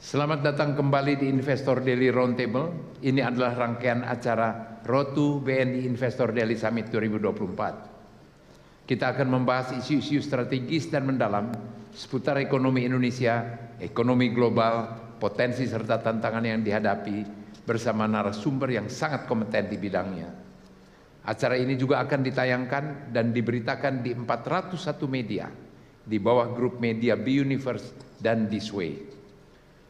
Selamat datang kembali di Investor Daily Roundtable. Ini adalah rangkaian acara Road to BNI Investor Daily Summit 2024. Kita akan membahas isu-isu strategis dan mendalam seputar ekonomi Indonesia, ekonomi global, potensi serta tantangan yang dihadapi bersama narasumber yang sangat kompeten di bidangnya. Acara ini juga akan ditayangkan dan diberitakan di 401 media di bawah grup media B-Universe dan This Way.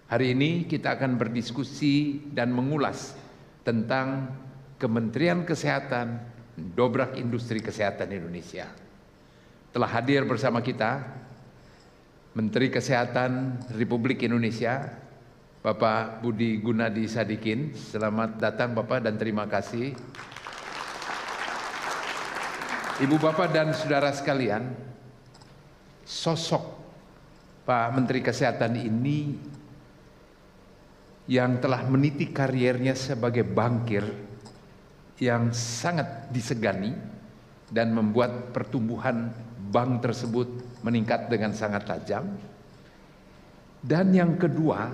Hari ini kita akan berdiskusi dan mengulas tentang Kementerian Kesehatan mendobrak industri kesehatan Indonesia. Telah hadir bersama kita Menteri Kesehatan Republik Indonesia, Bapak Budi Gunadi Sadikin. Selamat datang Bapak dan terima kasih. Ibu Bapak dan saudara sekalian, sosok Pak Menteri Kesehatan ini yang telah meniti kariernya sebagai bankir yang sangat disegani dan membuat pertumbuhan bank tersebut meningkat dengan sangat tajam. Dan yang kedua,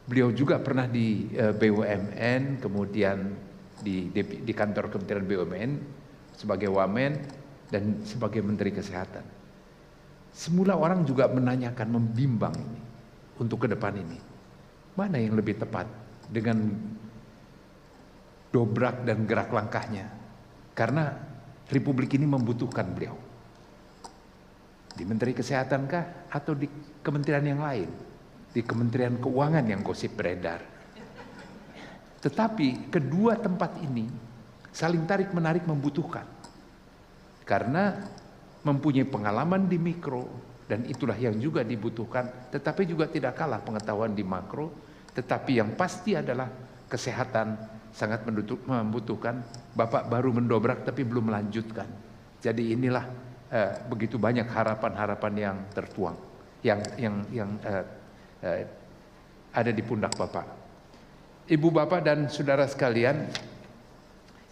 beliau juga pernah di BUMN, kemudian di kantor Kementerian BUMN sebagai Wamen dan sebagai Menteri Kesehatan. Semula orang juga menanyakan, membimbang ini untuk ke depan ini. Mana yang lebih tepat dengan dobrak dan gerak langkahnya? Karena Republik ini membutuhkan beliau. Di Menteri Kesehatan kah? Atau di kementerian yang lain? Di Kementerian Keuangan yang gosip beredar. Tetapi kedua tempat ini saling tarik-menarik membutuhkan. Karena mempunyai pengalaman di mikro, dan itulah yang juga dibutuhkan, tetapi juga tidak kalah pengetahuan di makro, tetapi yang pasti adalah kesehatan sangat membutuhkan. Bapak baru mendobrak tapi belum melanjutkan. Jadi inilah begitu banyak harapan-harapan yang tertuang, yang ada di pundak Bapak. Ibu Bapak dan saudara sekalian,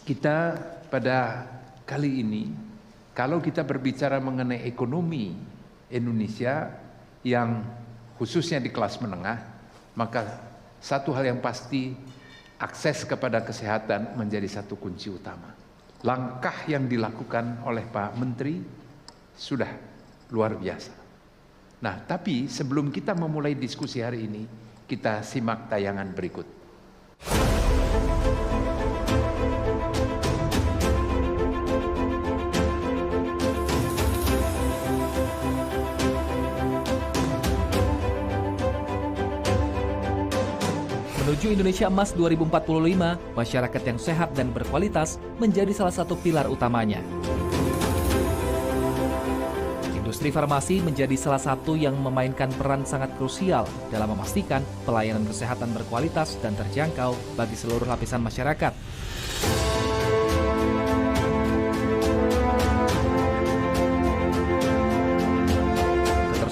kita pada kali ini, kalau kita berbicara mengenai ekonomi Indonesia yang khususnya di kelas menengah, maka satu hal yang pasti, akses kepada kesehatan menjadi satu kunci utama. Langkah yang dilakukan oleh Pak Menteri sudah luar biasa. Nah, tapi sebelum kita memulai diskusi hari ini, kita simak tayangan berikut. Menuju Indonesia Emas 2045, masyarakat yang sehat dan berkualitas menjadi salah satu pilar utamanya. Industri farmasi menjadi salah satu yang memainkan peran sangat krusial dalam memastikan pelayanan kesehatan berkualitas dan terjangkau bagi seluruh lapisan masyarakat.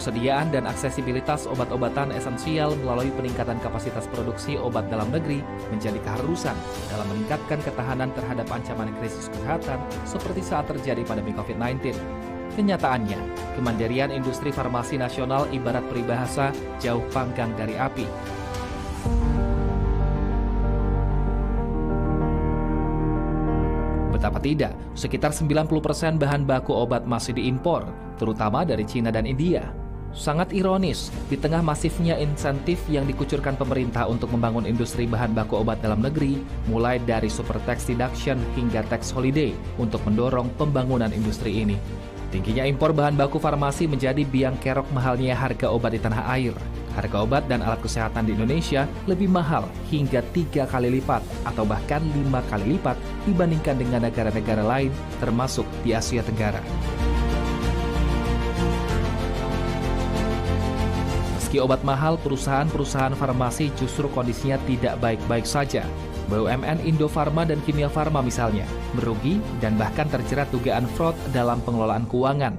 Ketersediaan dan aksesibilitas obat-obatan esensial melalui peningkatan kapasitas produksi obat dalam negeri menjadi keharusan dalam meningkatkan ketahanan terhadap ancaman krisis kesehatan seperti saat terjadi pandemi COVID-19. Kenyataannya, kemandirian industri farmasi nasional ibarat peribahasa jauh panggang dari api. Betapa tidak, sekitar 90% bahan baku obat masih diimpor, terutama dari Cina dan India. Sangat ironis, di tengah masifnya insentif yang dikucurkan pemerintah untuk membangun industri bahan baku obat dalam negeri, mulai dari super tax deduction hingga tax holiday untuk mendorong pembangunan industri ini. Tingginya impor bahan baku farmasi menjadi biang kerok mahalnya harga obat di tanah air. Harga obat dan alat kesehatan di Indonesia lebih mahal hingga 3 kali lipat atau bahkan 5 kali lipat dibandingkan dengan negara-negara lain termasuk di Asia Tenggara. Meski obat mahal, perusahaan-perusahaan farmasi justru kondisinya tidak baik-baik saja. BUMN Indofarma dan Kimia Farma misalnya, merugi dan bahkan terjerat dugaan fraud dalam pengelolaan keuangan.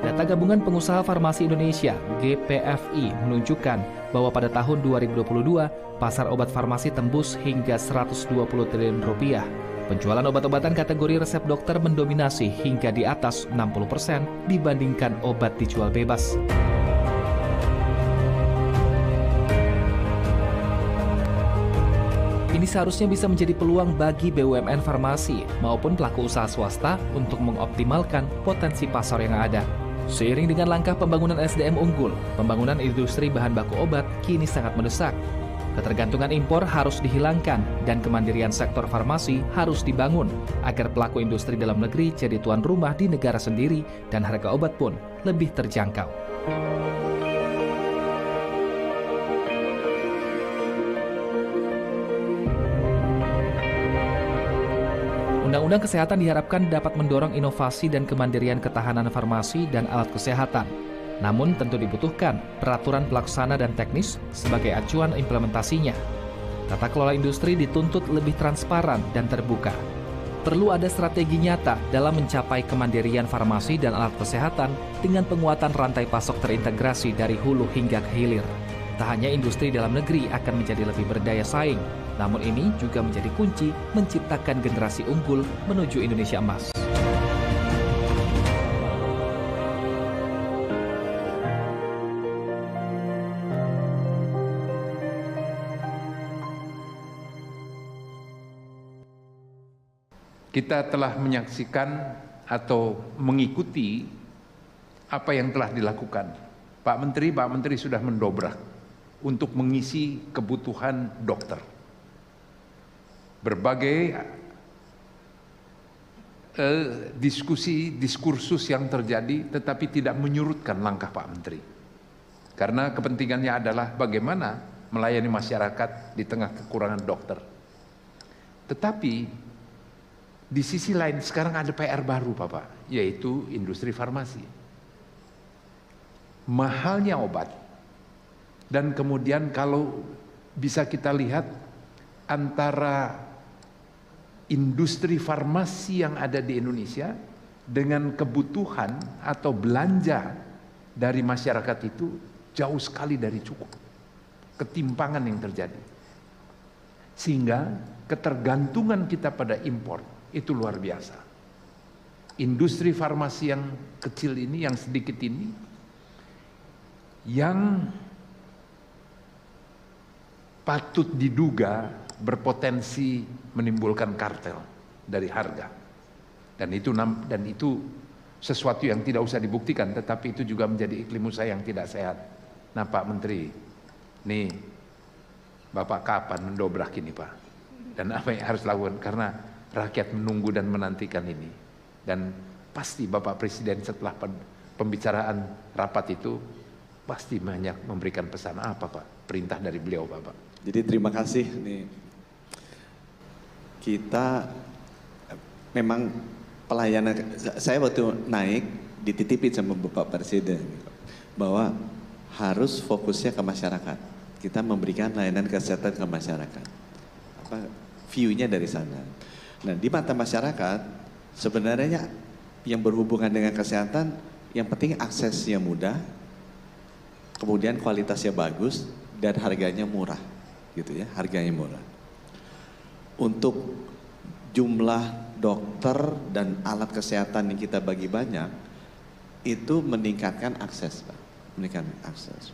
Data Gabungan Pengusaha Farmasi Indonesia, GPFI, menunjukkan bahwa pada tahun 2022, pasar obat farmasi tembus hingga 120 triliun rupiah. Penjualan obat-obatan kategori resep dokter mendominasi hingga di atas 60% dibandingkan obat dijual bebas. Ini seharusnya bisa menjadi peluang bagi BUMN farmasi maupun pelaku usaha swasta untuk mengoptimalkan potensi pasar yang ada. Seiring dengan langkah pembangunan SDM unggul, pembangunan industri bahan baku obat kini sangat mendesak. Ketergantungan impor harus dihilangkan dan kemandirian sektor farmasi harus dibangun agar pelaku industri dalam negeri jadi tuan rumah di negara sendiri dan harga obat pun lebih terjangkau. Undang-undang Kesehatan diharapkan dapat mendorong inovasi dan kemandirian ketahanan farmasi dan alat kesehatan. Namun tentu dibutuhkan peraturan pelaksana dan teknis sebagai acuan implementasinya. Tata kelola industri dituntut lebih transparan dan terbuka. Perlu ada strategi nyata dalam mencapai kemandirian farmasi dan alat kesehatan dengan penguatan rantai pasok terintegrasi dari hulu hingga ke hilir. Tak hanya industri dalam negeri akan menjadi lebih berdaya saing, namun ini juga menjadi kunci menciptakan generasi unggul menuju Indonesia Emas. Kita telah menyaksikan atau mengikuti apa yang telah dilakukan. Pak Menteri sudah mendobrak untuk mengisi kebutuhan dokter. Berbagai diskursus yang terjadi tetapi tidak menyurutkan langkah Pak Menteri. Karena kepentingannya adalah bagaimana melayani masyarakat di tengah kekurangan dokter. Tetapi di sisi lain sekarang ada PR baru Bapak, yaitu industri farmasi. Mahalnya obat. Dan kemudian kalau bisa kita lihat antara industri farmasi yang ada di Indonesia dengan kebutuhan atau belanja dari masyarakat itu jauh sekali dari cukup. Ketimpangan yang terjadi. Sehingga ketergantungan kita pada impor itu luar biasa. Industri farmasi yang kecil ini, yang sedikit ini, yang patut diduga berpotensi menimbulkan kartel dari harga. Dan itu sesuatu yang tidak usah dibuktikan, tetapi itu juga menjadi iklim usaha yang tidak sehat. Nah Pak Menteri, nih Bapak kapan mendobrak ini Pak? Dan apa yang harus lakukan? Karena rakyat menunggu dan menantikan ini. Dan pasti Bapak Presiden setelah pembicaraan rapat itu pasti banyak memberikan pesan apa Pak? Perintah dari beliau Bapak. Jadi terima kasih nih. Kita memang pelayanan, saya waktu naik dititipin sama Bapak Presiden bahwa harus fokusnya ke masyarakat. Kita memberikan layanan kesehatan ke masyarakat. View-nya dari sana. Nah di mata masyarakat sebenarnya yang berhubungan dengan kesehatan yang penting aksesnya mudah, kemudian kualitasnya bagus dan harganya murah, gitu ya, harganya murah. Untuk jumlah dokter dan alat kesehatan yang kita bagi banyak itu meningkatkan akses, Pak, meningkatkan akses.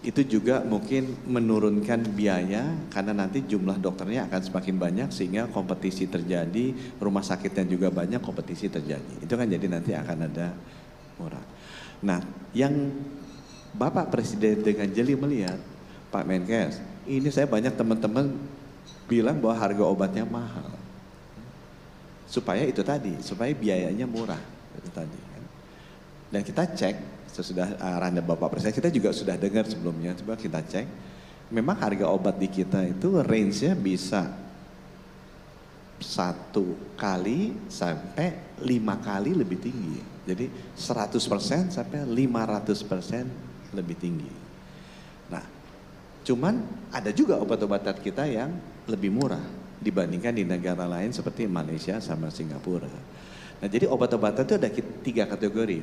Itu juga mungkin menurunkan biaya karena nanti jumlah dokternya akan semakin banyak sehingga kompetisi terjadi, rumah sakitnya juga banyak, kompetisi terjadi. Itu kan jadi nanti akan ada murah. Nah, yang Bapak Presiden dengan jeli melihat, Pak Menkes, ini saya banyak teman-teman bilang bahwa harga obatnya mahal. Supaya itu tadi, supaya biayanya murah, itu tadi. Dan kita cek, sesudah arahan Bapak Presiden, kita juga sudah dengar sebelumnya, coba kita cek, memang harga obat di kita itu range-nya bisa 1 kali sampai 5 kali lebih tinggi. Jadi 100% sampai 500% lebih tinggi. Nah, cuman ada juga obat-obatan kita yang lebih murah dibandingkan di negara lain seperti Malaysia sama Singapura. Nah, jadi obat-obatan itu ada 3 kategori.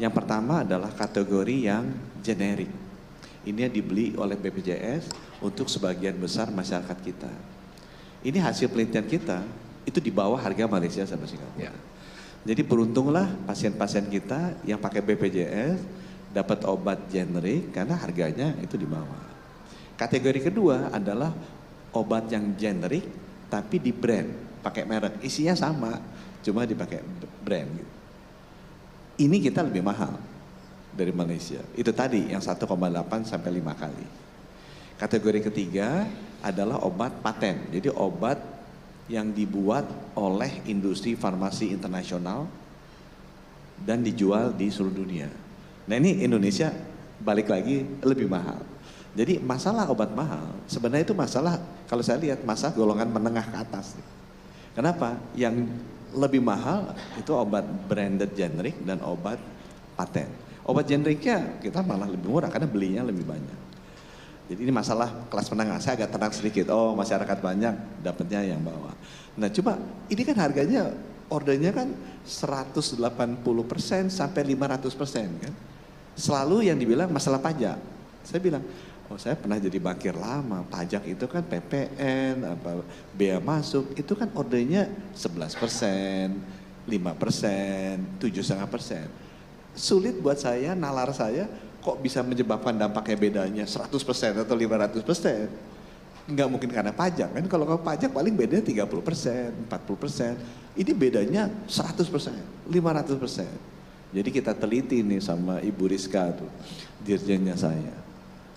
Yang pertama adalah kategori yang generik. Ini yang dibeli oleh BPJS untuk sebagian besar masyarakat kita. Ini hasil penelitian kita, itu di bawah harga Malaysia sama Singapura. Ya. Jadi beruntunglah pasien-pasien kita yang pakai BPJS dapat obat generik karena harganya itu di bawah. Kategori kedua adalah obat yang generik tapi di brand, pakai merek, isinya sama, cuma dipakai brand. Gitu. Ini kita lebih mahal dari Malaysia. Itu tadi yang 1,8 sampai 5 kali. Kategori ketiga adalah obat paten. Jadi obat yang dibuat oleh industri farmasi internasional dan dijual di seluruh dunia. Nah ini Indonesia balik lagi lebih mahal. Jadi masalah obat mahal sebenarnya itu masalah, kalau saya lihat masalah golongan menengah ke atas. Kenapa? Yang lebih mahal itu obat branded generik dan obat paten. Obat generiknya kita malah lebih murah karena belinya lebih banyak. Jadi ini masalah kelas menengah, saya agak tenang sedikit. Oh masyarakat banyak, dapatnya yang bawah. Nah coba ini kan harganya, ordernya kan 180% sampai 500% kan. Selalu yang dibilang masalah pajak. Saya bilang, oh saya pernah jadi bankir lama, pajak itu kan PPN, apa bea masuk, itu kan ordernya 11%, 5%, 7,5%. Sulit buat saya, nalar saya, kok bisa menyebabkan dampaknya bedanya 100% atau 500%. Nggak mungkin karena pajak, kan kalau pajak paling bedanya 30%, 40%. Ini bedanya 100%, 500%. Jadi kita teliti nih sama Ibu Rizka tuh, dirjennya saya.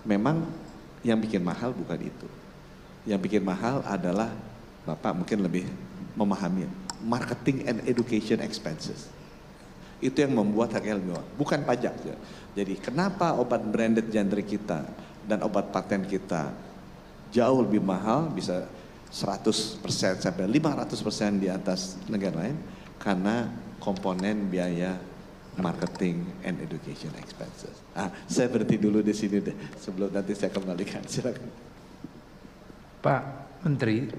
Memang yang bikin mahal bukan itu. Yang bikin mahal adalah, Bapak mungkin lebih memahami, marketing and education expenses. Itu yang membuat harganya lebih mahal, bukan pajak. Jadi kenapa obat branded generic kita dan obat paten kita jauh lebih mahal, bisa 100% sampai 500% di atas negara lain, karena komponen biaya marketing and education expenses. Saya berhenti dulu di sini deh, sebelum nanti saya kembalikan. Silakan. Pak Menteri,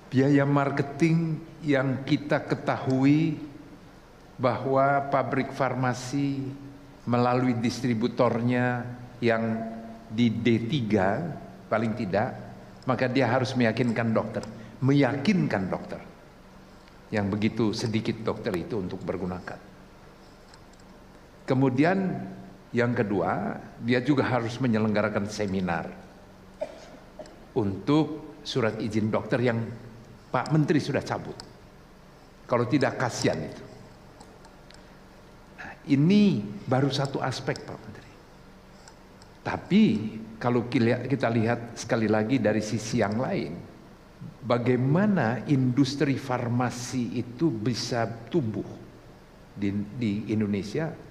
biaya marketing yang kita ketahui bahwa pabrik farmasi melalui distributornya yang di D3 paling tidak, maka dia harus meyakinkan dokter yang begitu sedikit dokter itu untuk bergunakan. Kemudian yang kedua, dia juga harus menyelenggarakan seminar untuk surat izin dokter yang Pak Menteri sudah cabut. Kalau tidak kasihan itu. Nah, ini baru satu aspek Pak Menteri. Tapi kalau kita lihat sekali lagi dari sisi yang lain, bagaimana industri farmasi itu bisa tumbuh di Indonesia.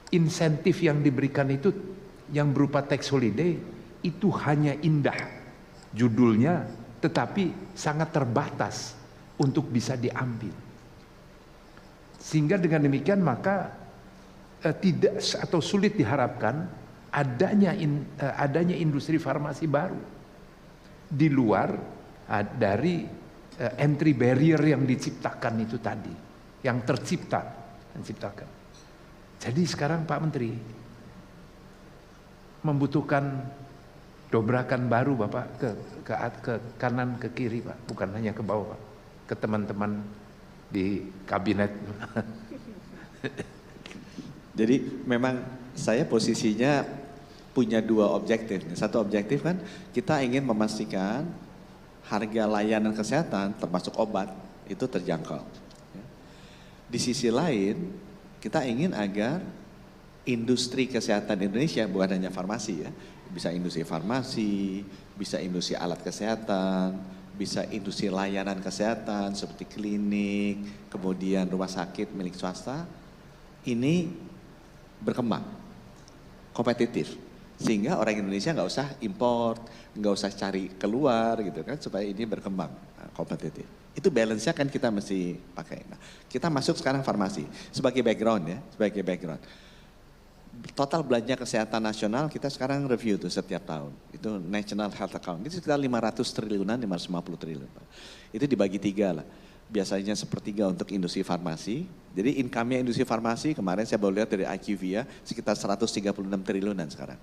Insentif yang diberikan itu yang berupa tax holiday itu hanya indah judulnya, tetapi sangat terbatas untuk bisa diambil. Sehingga dengan demikian maka tidak atau sulit diharapkan adanya industri farmasi baru di luar dari entry barrier yang diciptakan itu tadi, yang menciptakan. Jadi sekarang Pak Menteri membutuhkan dobrakan baru Bapak ke kanan ke kiri Pak, bukan hanya ke bawah Pak, ke teman-teman di kabinet. Jadi memang saya posisinya punya dua objektif. Satu objektif kan kita ingin memastikan harga layanan kesehatan termasuk obat itu terjangkau. Di sisi lain kita ingin agar industri kesehatan Indonesia, bukan hanya farmasi ya, bisa industri farmasi, bisa industri alat kesehatan, bisa industri layanan kesehatan seperti klinik, kemudian rumah sakit milik swasta, ini berkembang, kompetitif. Sehingga orang Indonesia nggak usah import, nggak usah cari keluar gitu kan, supaya ini berkembang, kompetitif. Itu balance-nya kan kita mesti pakai. Nah, kita masuk sekarang farmasi. Sebagai background ya, sebagai background. Total belanja kesehatan nasional kita sekarang review tuh setiap tahun. Itu National Health Account. Itu sekitar 500 triliunan, 550 triliun. Itu dibagi 3 lah. Biasanya sepertiga untuk industri farmasi. Jadi income-nya industri farmasi kemarin saya baru lihat dari IQVIA sekitar 136 triliunan sekarang.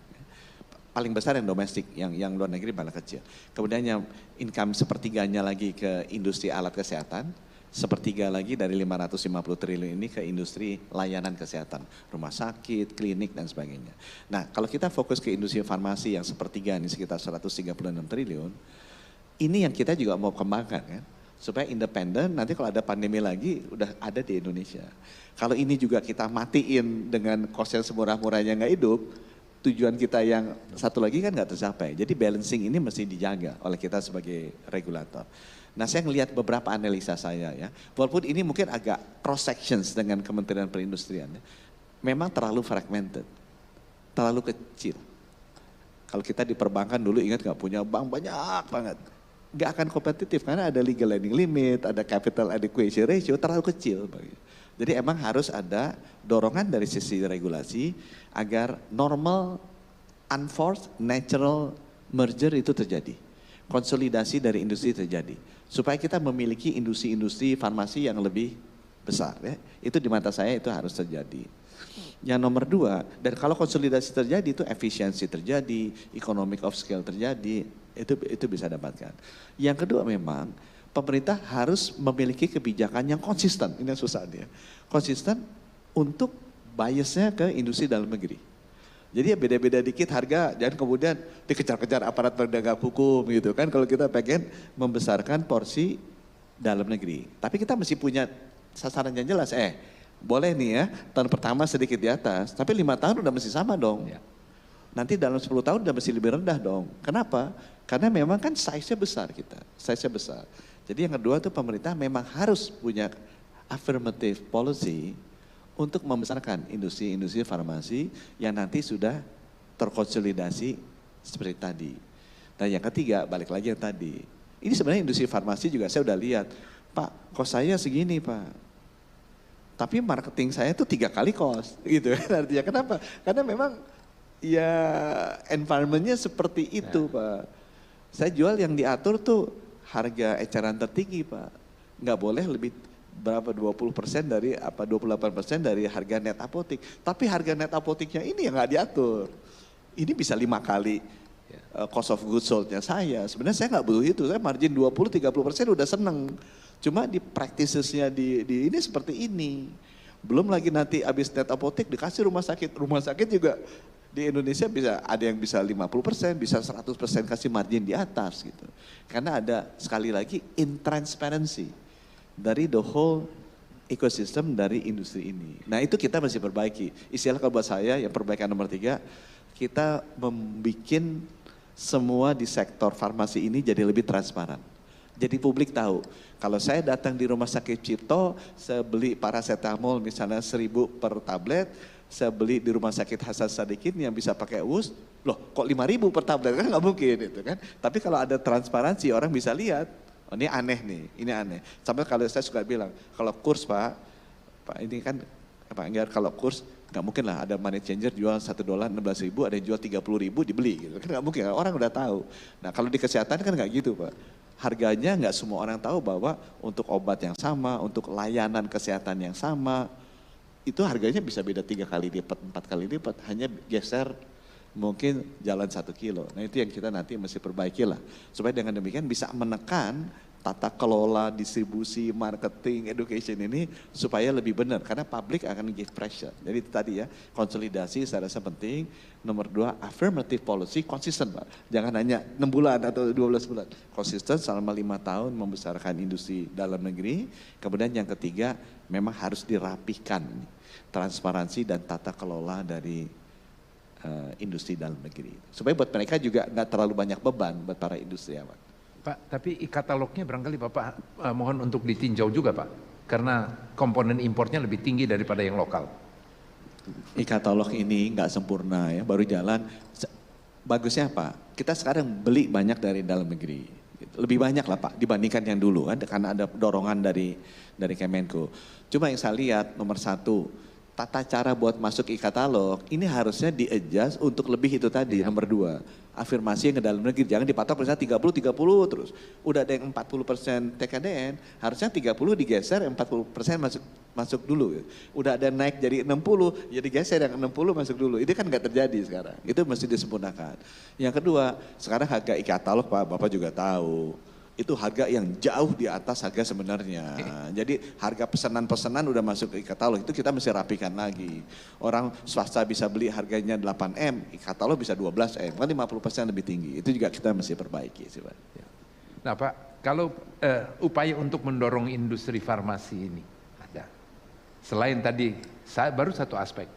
paling besar yang domestik, yang luar negeri malah kecil. Kemudian yang income sepertiganya lagi ke industri alat kesehatan, sepertiga lagi dari 550 triliun ini ke industri layanan kesehatan, rumah sakit, klinik dan sebagainya. Nah, kalau kita fokus ke industri farmasi yang sepertiga ini sekitar 136 triliun, ini yang kita juga mau kembangkan kan, supaya independen nanti kalau ada pandemi lagi udah ada di Indonesia. Kalau ini juga kita matiin dengan cost yang semurah-murahnya nggak hidup, tujuan kita yang satu lagi kan nggak tercapai. Jadi balancing ini mesti dijaga oleh kita sebagai regulator. Nah, saya ngelihat beberapa analisa saya ya, walaupun ini mungkin agak cross sections dengan Kementerian Perindustrian, ya, memang terlalu fragmented, terlalu kecil. Kalau kita di perbankan dulu ingat nggak punya bank banyak banget, nggak akan kompetitif karena ada legal lending limit, ada capital adequacy ratio terlalu kecil. Jadi emang harus ada dorongan dari sisi regulasi agar normal, unforced, natural merger itu terjadi, konsolidasi dari industri terjadi. Supaya kita memiliki industri-industri farmasi yang lebih besar. Ya. Itu di mata saya itu harus terjadi. Yang nomor dua, dan kalau konsolidasi terjadi itu efisiensi terjadi, economic of scale terjadi, itu bisa dapatkan. Yang kedua memang pemerintah harus memiliki kebijakan yang konsisten, ini yang susah dia. Konsisten untuk biasnya ke industri dalam negeri. Jadi ya beda-beda dikit harga, jangan kemudian dikejar-kejar aparat penegak hukum gitu kan. Kalau kita pengen membesarkan porsi dalam negeri. Tapi kita mesti punya sasaran yang jelas, boleh nih ya tahun pertama sedikit di atas, tapi 5 tahun udah mesti sama dong. Ya. Nanti dalam 10 tahun udah mesti lebih rendah dong. Kenapa? Karena memang kan size-nya besar kita, size-nya besar. Jadi yang kedua tuh pemerintah memang harus punya affirmative policy untuk membesarkan industri-industri farmasi yang nanti sudah terkonsolidasi seperti tadi. Dan yang ketiga, balik lagi yang tadi. Ini sebenarnya industri farmasi juga saya udah lihat, Pak, kos saya segini Pak. Tapi marketing saya tuh 3 kali kos, gitu kan artinya. Kenapa? Karena memang ya environment-nya seperti itu Pak. Saya jual yang diatur tuh harga eceran tertinggi Pak. Nggak boleh lebih berapa 20% dari 28% dari harga net apotik. Tapi harga net apotiknya ini yang nggak diatur. Ini bisa 5 kali cost of goods sold-nya saya. Sebenarnya saya nggak butuh itu. Saya margin 20-30% udah seneng. Cuma di practices-nya di ini seperti ini. Belum lagi nanti habis net apotik dikasih rumah sakit. Rumah sakit juga di Indonesia bisa ada yang bisa 50%, bisa 100% kasih margin di atas gitu. Karena ada sekali lagi intransparency dari the whole ecosystem dari industri ini. Nah itu kita mesti perbaiki. Istilah kalau buat saya yang perbaikan nomor 3, kita membuat semua di sektor farmasi ini jadi lebih transparan. Jadi publik tahu, kalau saya datang di rumah sakit Cipto, saya beli paracetamol misalnya 1.000 per tablet, saya beli di rumah sakit Hasan Sadikin yang bisa pakai US, loh kok 5.000 per tablet, kan nggak mungkin itu kan. Tapi kalau ada transparansi orang bisa lihat, oh, ini aneh nih, ini aneh. Sampai kalau saya suka bilang, kalau kurs Pak ini kan Pak Enggar, kalau kurs nggak mungkin lah ada money changer jual $1 16.000, ada yang jual 30.000 dibeli gitu. Kan nggak mungkin, orang udah tahu. Nah kalau di kesehatan kan nggak gitu Pak. Harganya nggak semua orang tahu bahwa untuk obat yang sama, untuk layanan kesehatan yang sama, itu harganya bisa beda 3 kali lipat, 4 kali lipat, hanya geser mungkin jalan 1 kilo. Nah itu yang kita nanti mesti perbaiki lah. Supaya dengan demikian bisa menekan tata kelola, distribusi, marketing, education ini supaya lebih benar. Karena publik akan give pressure. Jadi itu tadi ya, konsolidasi saya rasa penting. Nomor 2, affirmative policy, konsisten Pak. Jangan hanya 6 bulan atau 12 bulan. Konsisten selama 5 tahun membesarkan industri dalam negeri. Kemudian yang ketiga, memang harus dirapihkan transparansi dan tata kelola dari industri dalam negeri. Supaya buat mereka juga nggak terlalu banyak beban buat para industriawan. Pak, tapi e-katalognya barangkali Bapak mohon untuk ditinjau juga Pak. Karena komponen importnya lebih tinggi daripada yang lokal. E-katalog ini nggak sempurna ya, baru jalan. Bagusnya apa? Kita sekarang beli banyak dari dalam negeri. Lebih banyak lah Pak dibandingkan yang dulu kan, karena ada dorongan dari Kemenko. Cuma yang saya lihat nomor 1, tata cara buat masuk e-katalog ini harusnya di-adjust untuk lebih itu tadi, nomor 2. Afirmasi yang ke dalam negeri, jangan dipatok misalnya 30 terus. Udah ada yang 40% TKDN, harusnya 30 digeser, 40% masuk masuk dulu. Udah ada naik jadi 60, jadi geser yang 60 masuk dulu. Itu kan nggak terjadi sekarang. Itu mesti disempurnakan. Yang kedua, sekarang harga e-katalog Pak, Bapak juga tahu. Itu harga yang jauh di atas harga sebenarnya. Jadi harga pesanan-pesanan udah masuk ke e-katalog, itu kita mesti rapikan lagi. Orang swasta bisa beli harganya 8M, e-katalog bisa 12M, kan 50% lebih tinggi. Itu juga kita mesti perbaiki sih Pak. Nah Pak, kalau upaya untuk mendorong industri farmasi ini ada. Selain tadi, baru satu aspek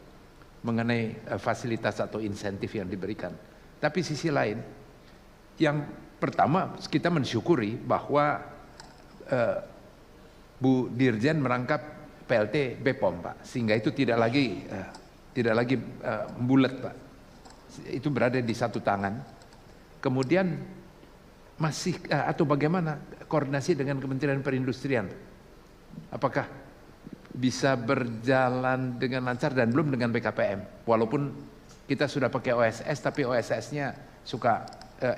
mengenai fasilitas atau insentif yang diberikan. Tapi sisi lain, yang pertama kita mensyukuri bahwa Bu Dirjen merangkap PLT BPOM Pak, sehingga itu tidak lagi bulat Pak, itu berada di satu tangan. Kemudian masih atau bagaimana koordinasi dengan Kementerian Perindustrian? Apakah bisa berjalan dengan lancar dan belum dengan BKPM? Walaupun kita sudah pakai OSS, tapi OSS-nya suka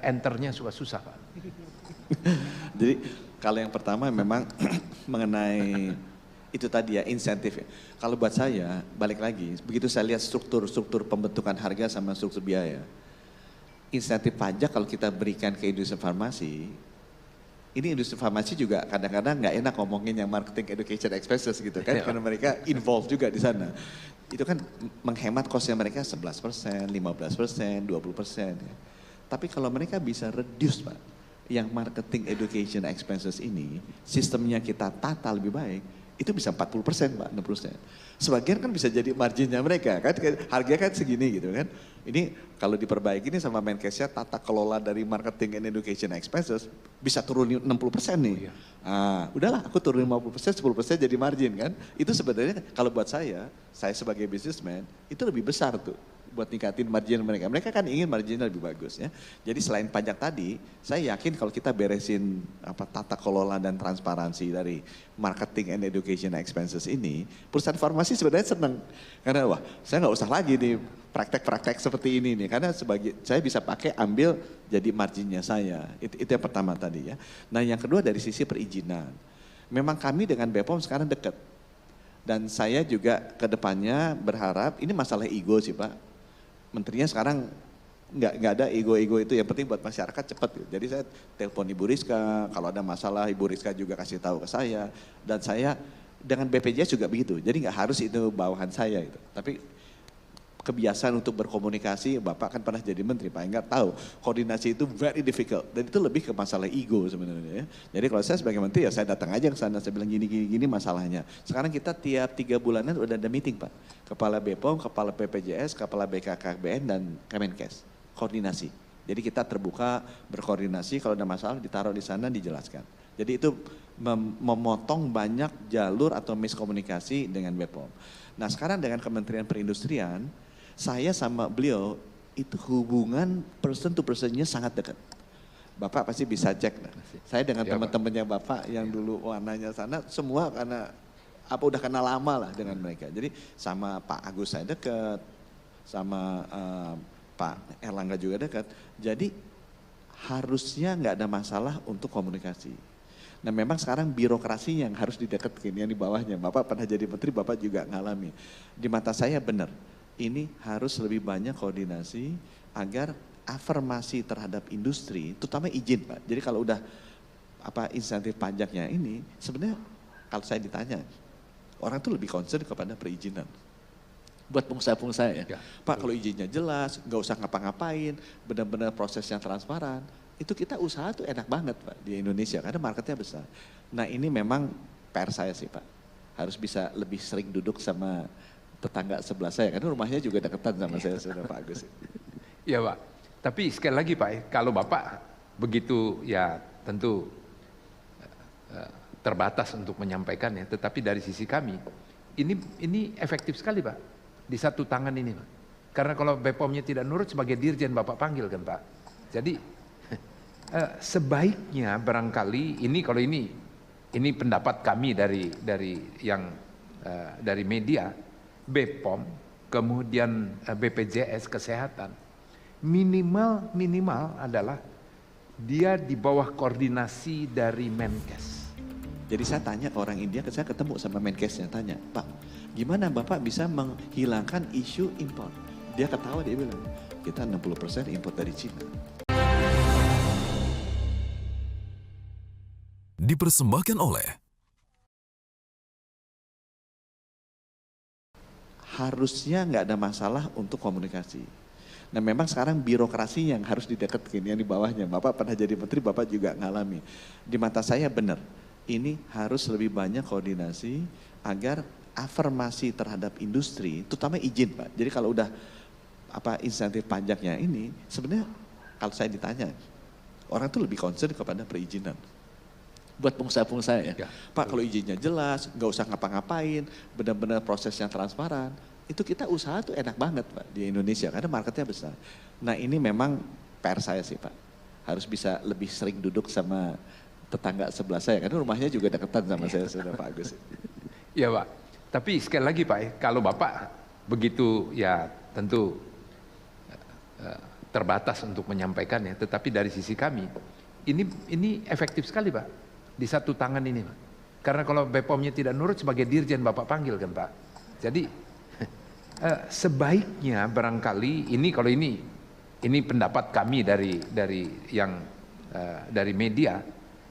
enternya suka susah Pak. Jadi kalau yang pertama memang mengenai itu tadi ya insentif ya. Kalau buat saya balik lagi, begitu saya lihat struktur pembentukan harga sama struktur biaya, insentif pajak kalau kita berikan ke industri farmasi, ini industri farmasi juga kadang-kadang nggak enak ngomongin yang marketing education expenses gitu kan, karena mereka involved juga di sana. Itu kan menghemat costnya mereka 11%, 15%, 20%. Ya. Tapi kalau mereka bisa reduce Pak, yang marketing education expenses ini, sistemnya kita tata lebih baik, itu bisa 40% Pak, 60%. Sebagian kan bisa jadi marginnya mereka, kan harganya kan segini gitu kan. Ini kalau diperbaiki ini sama Menkesnya, tata kelola dari marketing and education expenses bisa turun 60% nih. Udahlah aku turun 50%, 10% jadi margin kan. Itu sebenarnya kalau buat saya sebagai businessman, itu lebih besar tuh. Buat ningkatin margin mereka. Mereka kan ingin marginnya lebih bagus ya. Jadi selain pajak tadi, saya yakin kalau kita beresin tata kelola dan transparansi dari marketing and education expenses ini, perusahaan farmasi sebenarnya senang. Karena wah, saya nggak usah lagi nih praktek-praktek seperti ini nih. Karena saya bisa pakai ambil jadi marginnya saya. Itu yang pertama tadi ya. Nah yang kedua dari sisi perizinan. Memang kami dengan BPOM sekarang dekat. Dan saya juga ke depannya berharap, ini masalah ego sih Pak. Menterinya sekarang nggak ada ego-ego itu, yang penting buat masyarakat cepat. Jadi saya telepon Ibu Rizka, kalau ada masalah Ibu Rizka juga kasih tahu ke saya. Dan saya dengan BPJS juga begitu, jadi nggak harus itu bawahan saya itu. Tapi kebiasaan untuk berkomunikasi, Bapak kan pernah jadi menteri, Pak nggak tahu. Koordinasi itu very difficult, dan itu lebih ke masalah ego sebenarnya ya. Jadi kalau saya sebagai menteri ya saya datang aja ke sana, saya bilang gini masalahnya. Sekarang kita tiap 3 bulanan udah ada meeting Pak. Kepala BPOM, Kepala BPJS, Kepala BKKBN dan Kemenkes. Koordinasi. Jadi kita terbuka berkoordinasi, kalau ada masalah ditaruh di sana dijelaskan. Jadi itu memotong banyak jalur atau miskomunikasi dengan BPOM. Nah sekarang dengan Kementerian Perindustrian, saya sama beliau itu hubungan person to personnya sangat dekat. Bapak pasti bisa cek. Nah. Saya dengan teman-temannya Bapak yang dulu warnanya sana, semua karena udah kenal lama lah dengan mereka. Jadi sama Pak Agus saya dekat, sama Pak Erlangga juga dekat. Jadi harusnya nggak ada masalah untuk komunikasi. Nah memang sekarang birokrasi yang harus didekatkan, yang di bawahnya. Bapak pernah jadi menteri, Bapak juga ngalami. Di mata saya benar. Ini harus lebih banyak koordinasi agar afirmasi terhadap industri, terutama izin Pak. Jadi kalau udah insentif pajaknya ini, sebenarnya kalau saya ditanya, orang tuh lebih concern kepada perizinan. Buat pengusaha-pengusaha ya, Pak kalau izinnya jelas, nggak usah ngapa-ngapain, benar-benar proses yang transparan, itu kita usaha tuh enak banget Pak di Indonesia, karena marketnya besar. Nah ini memang PR saya sih Pak, harus bisa lebih sering duduk sama tetangga sebelah saya, karena rumahnya juga deketan sama saya, sudah Pak Agus. Iya Pak, tapi sekali lagi Pak, kalau Bapak begitu ya tentu terbatas untuk menyampaikannya, tetapi dari sisi kami, ini efektif sekali Pak, di satu tangan ini Pak. Karena kalau BPOM-nya tidak nurut, sebagai dirjen Bapak panggil kan Pak. Jadi sebaiknya barangkali kalau ini pendapat kami dari media, BPOM, kemudian BPJS Kesehatan, minimal adalah dia di bawah koordinasi dari Menkes. Jadi saya tanya ke orang India, saya ketemu sama Menkesnya, tanya, Pak, gimana Bapak bisa menghilangkan isu impor? Dia ketawa, dia bilang, kita 60% impor dari Cina. Dipersembahkan oleh harusnya nggak ada masalah untuk komunikasi. Nah memang sekarang birokrasi yang harus didekatkan, yang di bawahnya. Bapak pernah jadi menteri, Bapak juga ngalami. Di mata saya benar, ini harus lebih banyak koordinasi agar afirmasi terhadap industri, terutama izin Pak. Jadi kalau udah insentif pajaknya ini, sebenarnya kalau saya ditanya, orang tuh lebih concern kepada perizinan. Buat pengusaha-pengusaha ya, Pak kalau izinnya jelas, nggak usah ngapa-ngapain, benar-benar prosesnya transparan, itu kita usaha tuh enak banget Pak di Indonesia, karena marketnya besar. Nah ini memang PR saya sih Pak, harus bisa lebih sering duduk sama tetangga sebelah saya, karena rumahnya juga deketan sama saya, sudah Pak Agus. Iya Pak, tapi sekali lagi Pak, kalau Bapak begitu ya tentu terbatas untuk menyampaikannya, tetapi dari sisi kami, ini efektif sekali Pak, di satu tangan ini Pak. Karena kalau BPOM-nya tidak nurut, sebagai dirjen Bapak panggil kan Pak. Jadi sebaiknya barangkali ini pendapat kami dari media,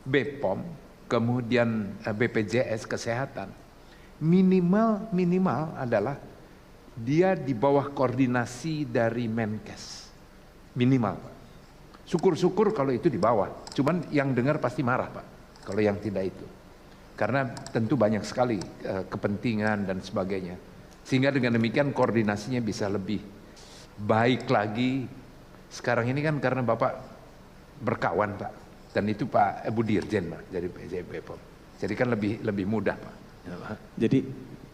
BPOM, kemudian BPJS Kesehatan, minimal adalah dia di bawah koordinasi dari Menkes, minimal Pak. Syukur-syukur kalau itu di bawah, cuman yang dengar pasti marah Pak kalau yang tidak itu, karena tentu banyak sekali kepentingan dan sebagainya, sehingga dengan demikian koordinasinya bisa lebih baik lagi. Sekarang ini kan karena Bapak berkawan Pak, dan itu Pak Ibu Dirjen Pak, jadi BPOM. Jadi kan lebih mudah Pak. Ya, Pak. Jadi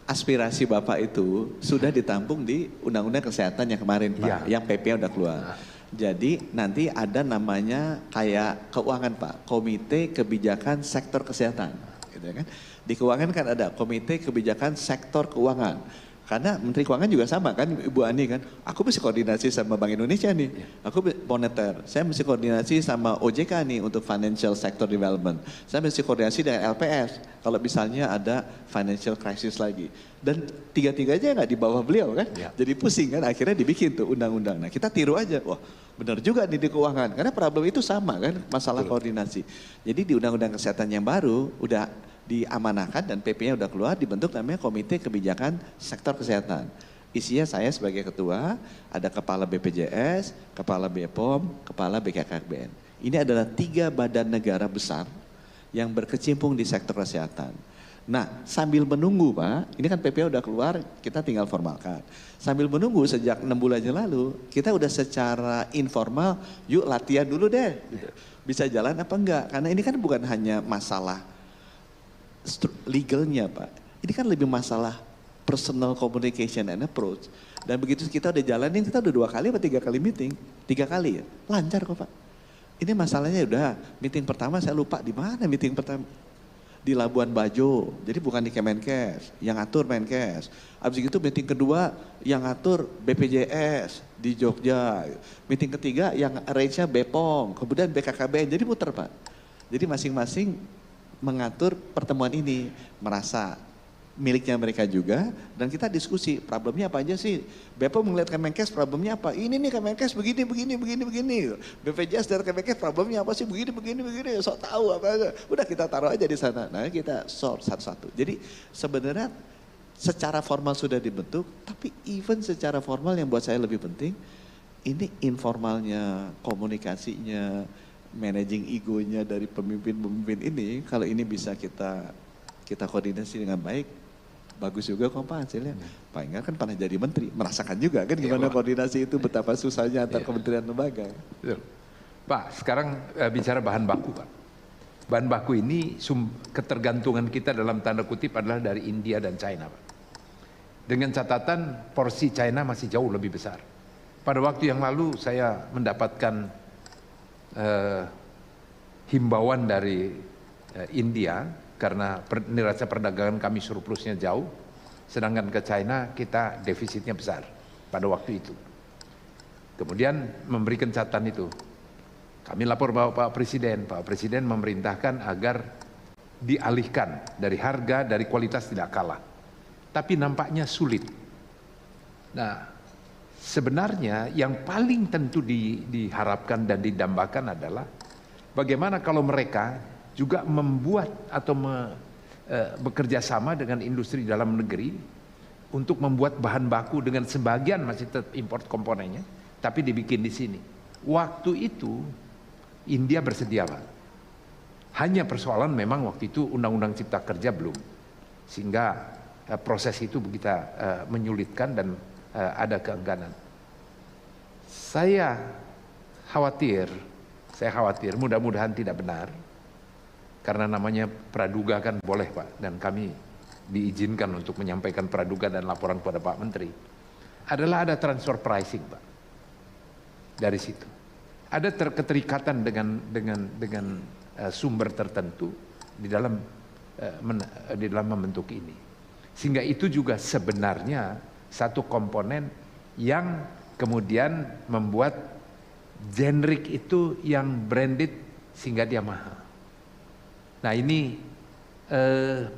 aspirasi Bapak itu sudah ditampung di Undang-Undang Kesehatan yang kemarin Pak, yang PP udah keluar. Jadi nanti ada namanya kayak keuangan Pak, Komite Kebijakan Sektor Kesehatan, gitu kan? Di keuangan kan ada Komite Kebijakan Sektor Keuangan. Karena Menteri Keuangan juga sama kan, Ibu Ani kan, aku mesti koordinasi sama Bank Indonesia nih, aku moneter, saya mesti koordinasi sama OJK nih untuk Financial Sector Development, saya mesti koordinasi dengan LPS kalau misalnya ada financial crisis lagi. Dan tiga-tiganya nggak di bawah beliau kan, jadi pusing kan, akhirnya dibikin tuh undang-undang. Nah kita tiru aja, wah benar juga nih di keuangan, karena problem itu sama kan, masalah koordinasi. Jadi di Undang-Undang Kesehatan yang baru udah diamanahkan dan PP-nya udah keluar, dibentuk namanya Komite Kebijakan Sektor Kesehatan. Isinya saya sebagai ketua, ada kepala BPJS, kepala BPOM, kepala BKKBN. Ini adalah 3 badan negara besar yang berkecimpung di sektor kesehatan. Nah, sambil menunggu Pak, ini kan PP udah keluar, kita tinggal formalkan. Sambil menunggu sejak 6 bulan yang lalu, kita udah secara informal, yuk latihan dulu deh. Bisa jalan apa enggak? Karena ini kan bukan hanya masalah legalnya Pak, ini kan lebih masalah personal communication and approach. Dan begitu kita udah jalanin, kita udah 2 kali atau 3 kali meeting, 3 kali ya, lancar kok Pak. Ini masalahnya udah meeting pertama saya lupa di mana meeting pertama, di Labuan Bajo, jadi bukan di Kemenkes, yang ngatur Menkes. Abis itu meeting kedua yang ngatur BPJS di Jogja, meeting ketiga yang arrange-nya BPOM, kemudian BKKBN, jadi muter Pak. Jadi masing-masing mengatur pertemuan ini, merasa miliknya mereka juga, dan kita diskusi problemnya apa aja sih. BPOM melihat Kemenkes problemnya apa, ini nih Kemenkes begini, BPJS dari Kemenkes problemnya apa sih, begini, sok tahu apa aja. Udah kita taruh aja di sana, nah kita solve satu-satu. Jadi sebenarnya secara formal sudah dibentuk, tapi even secara formal yang buat saya lebih penting, ini informalnya, komunikasinya, managing egonya dari pemimpin-pemimpin ini, kalau ini bisa kita koordinasi dengan baik, bagus juga kok Pak hasilnya. Pak Enggar kan pernah jadi menteri, merasakan juga kan gimana koordinasi itu, betapa susahnya antar kementerian lembaga. Betul. Pak, sekarang bicara bahan baku Pak. Bahan baku ini ketergantungan kita dalam tanda kutip adalah dari India dan China Pak. Dengan catatan porsi China masih jauh lebih besar. Pada waktu yang lalu saya mendapatkan himbauan dari India karena neraca perdagangan kami surplusnya jauh, sedangkan ke China kita defisitnya besar pada waktu itu. Kemudian memberikan catatan itu, kami lapor Pak Presiden memerintahkan agar dialihkan dari harga, dari kualitas tidak kalah. Tapi nampaknya sulit. Nah, sebenarnya yang paling tentu diharapkan dan didambakan adalah bagaimana kalau mereka juga membuat atau bekerja sama dengan industri dalam negeri untuk membuat bahan baku dengan sebagian masih tetap import komponennya, tapi dibikin di sini. Waktu itu India bersedia, Pak. Hanya persoalan memang waktu itu Undang-Undang Cipta Kerja belum, sehingga proses itu begitu menyulitkan dan ada keengganan. Saya khawatir, mudah-mudahan tidak benar, karena namanya praduga kan boleh, Pak, dan kami diizinkan untuk menyampaikan praduga dan laporan kepada Pak Menteri. Adalah ada transfer pricing, Pak. Dari situ ada keterikatan dengan sumber tertentu di dalam membentuk ini. Sehingga itu juga sebenarnya satu komponen yang kemudian membuat generic itu yang branded sehingga dia mahal. Nah ini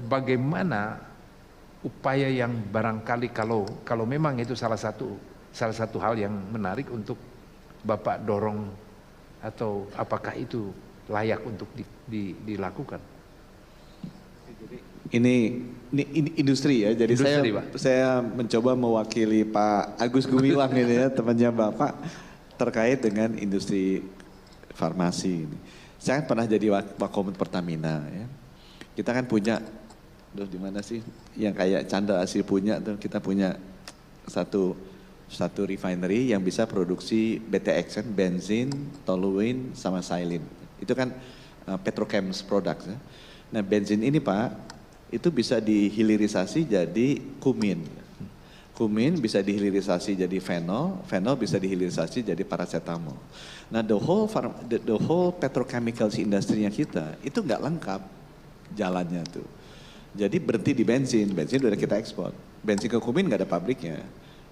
bagaimana upaya yang barangkali kalau memang itu salah satu hal yang menarik untuk Bapak dorong, atau apakah itu layak untuk dilakukan? Ini industri ya, jadi industri, saya mencoba mewakili Pak Agus Gumiwang ini ya, temannya Bapak, terkait dengan industri farmasi ini. Saya kan pernah jadi Wakomen Pertamina ya. Kita kan punya, di mana sih yang kayak Chandra Asri punya tuh, kita punya satu refinery yang bisa produksi BTX kan, bensin, toluene sama xylene. Itu kan petrochemicals products ya. Nah, bensin ini Pak itu bisa dihilirisasi jadi kumin. Kumin bisa dihilirisasi jadi fenol, fenol bisa dihilirisasi jadi paracetamol. Nah, the whole petrochemicals industry-nya kita itu nggak lengkap jalannya tuh. Jadi berhenti di bensin udah kita ekspor. Bensin ke kumin nggak ada pabriknya,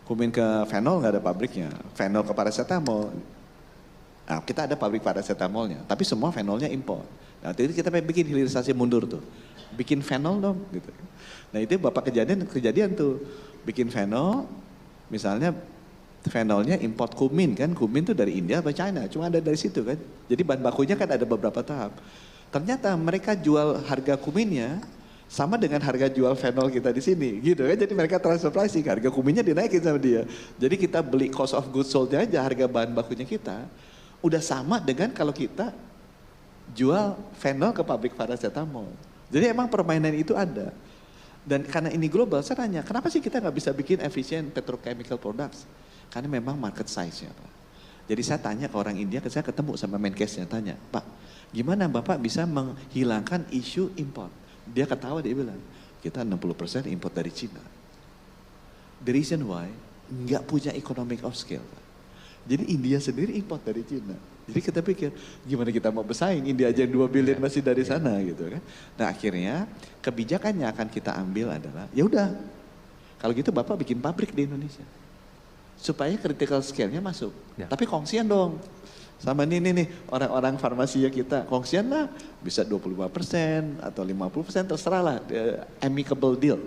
kumin ke fenol nggak ada pabriknya, fenol ke paracetamol. Nah, kita ada pabrik paracetamolnya, tapi semua fenolnya impor. Nah, itu kita bikin hilirisasi mundur tuh, bikin fenol dong gitu. Nah, itu Bapak kejadian tuh, bikin fenol, misalnya fenolnya import kumin kan, kumin tuh dari India atau China, cuma ada dari situ kan. Jadi bahan bakunya kan ada beberapa tahap. Ternyata mereka jual harga kuminnya sama dengan harga jual fenol kita di sini, gitu kan. Jadi mereka transfer pricing, harga kuminnya dinaikin sama dia. Jadi kita beli cost of goods sold-nya aja, harga bahan bakunya kita udah sama dengan kalau kita jual fenol ke pabrik paracetamol. Jadi emang permainan itu ada. Dan karena ini global, saya tanya, kenapa sih kita nggak bisa bikin efisien petrochemical products? Karena memang market size-nya, Pak. Jadi saya tanya ke orang India, saya ketemu sama Menkesnya, tanya, Pak, gimana Bapak bisa menghilangkan isu import? Dia ketawa, dia bilang, kita 60% import dari Cina. The reason why, nggak punya economic of scale, Pak. Jadi India sendiri import dari Cina. Jadi kita pikir, gimana kita mau bersaing, India aja 2 billion masih dari sana gitu kan. Nah akhirnya kebijakannya akan kita ambil adalah, ya udah, kalau gitu Bapak bikin pabrik di Indonesia. Supaya critical scale-nya masuk. Ya. Tapi kongsian dong. Sama nih orang-orang farmasi ya kita, kongsian lah bisa 25% atau 50%, terserah lah, amicable deal.